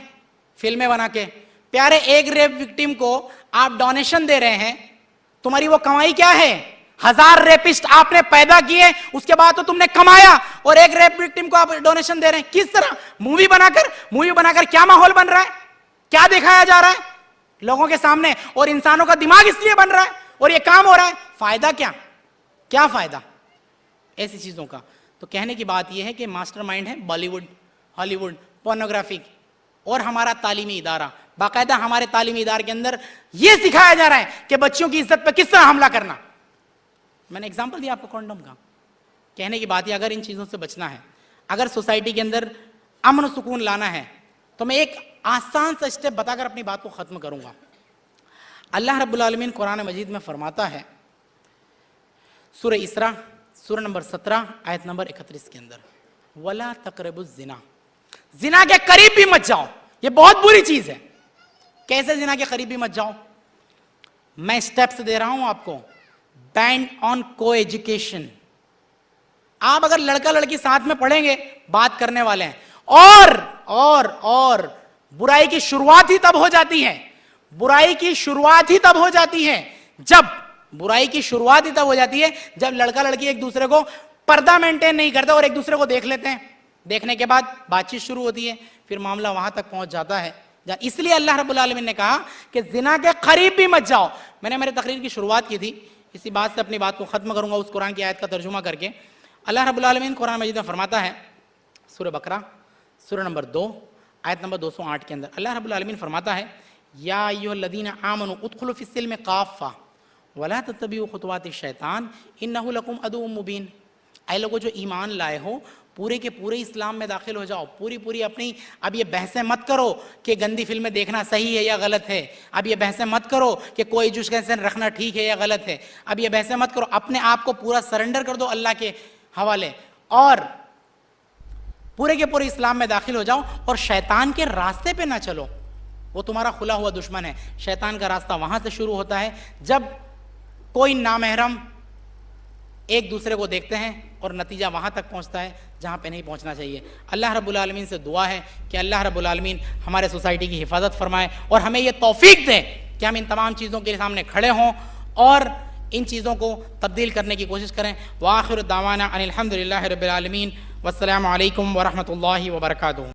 E: फिल्में बना के, प्यारे, एक रेप विक्टिम को आप डोनेशन दे रहे हैं, तुम्हारी वो कमाई क्या है? 1000 रेपिस्ट आपने पैदा किए, उसके बाद तो तुमने कमाया, और एक रेप विक्टिम को आप डोनेशन दे रहे हैं। किस तरह? मूवी बनाकर क्या माहौल बन रहा है, क्या दिखाया जा रहा है लोगों के सामने, और इंसानों का दिमाग इसलिए बन रहा है और ये काम हो रहा है। फायदा क्या फायदा ऐसी चीजों का? तो कहने की बात यह है कि मास्टरमाइंड है बॉलीवुड, हॉलीवुड, पोर्नोग्राफी, और हमारा तालीमी इदारा, बाकायदा हमारे तालीमी इदारे के अंदर यह सिखाया जा रहा है कि बच्चों की इज्जत पर किस तरह हमला करना। मैंने एग्जांपल दिया आपको कॉन्डोम का। कहने की बात है, अगर इन चीजों से बचना है, अगर सोसाइटी के अंदर अमन सुकून लाना है, तो मैं एक आसान सा स्टेप बताकर अपनी बात को खत्म करूंगा। अल्लाह रब्बुल आलमीन कुरान मजीद में फरमाता है, सूरह इसरा सूरह नंबर 17 आयत नंबर 31 के अंदर, वला तक़रबुज़ ज़िना, जिना के करीब भी मत जाओ। ये बहुत बुरी चीज है। कैसे जिना के करीब भी मत जाओ? मैं स्टेप्स दे रहा हूं आपको। बैंड ऑन को एजुकेशन। आप अगर लड़का लड़की साथ में पढ़ेंगे, बात करने वाले हैं, और बुराई की शुरुआत ही तब हो जाती है, जब लड़का लड़की एक दूसरे को पर्दा मेंटेन नहीं करते और एक दूसरे को देख लेते हैं। देखने के बाद बातचीत शुरू होती है, फिर मामला वहां तक पहुंच जाता है। इसलिए अल्लाह रब्बुल आलमीन ने कहा कि जिना के करीब भी मत जाओ। मैंने मेरी तकरीर की शुरुआत की थी, इसी बात से अपनी बात को खत्म करूंगा उस कुरान की आयत का तर्जुमा करके। अल्लाह रब्बुल आलमीन कुरान मजीद में फरमाता है, सूरह बकरा सूरह नंबर 2 आयत नंबर 208 के अंदर अल्लाह रब्बुल आलमीन फरमाता है, या अय्युहल्लज़ीना आमनू उदखुलू फिस्सिल्मि काफ़ा वला तत्तबिऊ खुतवातिश शैतान इन्नहु लकुम अदुव्वुम मुबीन। ऐ लोगों जो ईमान लाए हो, पूरे के पूरे इस्लाम में दाखिल हो जाओ, पूरी अपनी। अब ये बहसें मत करो कि गंदी फिल्में देखना सही है या गलत है। अब ये बहसें मत करो कि कोई एजुकेशन रखना ठीक है या गलत है। अब ये बहसें मत करो, अपने आप को पूरा सरेंडर कर दो अल्लाह के हवाले, और पूरे के पूरे इस्लाम में दाखिल हो जाओ। और शैतान के रास्ते पे ना चलो, वो तुम्हारा खुला हुआ दुश्मन है। शैतान का रास्ता वहां से शुरू होता है जब कोई नामहरम एक दूसरे को देखते हैं, और नतीजा वहां तक पहुंचता है जहां पे नहीं पहुंचना चाहिए। अल्लाह रब्बुल आलमीन से दुआ है कि अल्लाह रब्बुल आलमीन हमारे सोसाइटी की हिफाजत फरमाए और हमें यह तौफीक दे कि हम इन तमाम चीज़ों के सामने खड़े हों और इन चीज़ों को तब्दील करने की कोशिश करें। व आखिर दावाना अनिल हम्दुलिल्लाहि रब्बिल आलमीन। वस्सलामु अलैकुम व रहमतुल्लाहि व बरकातुहू।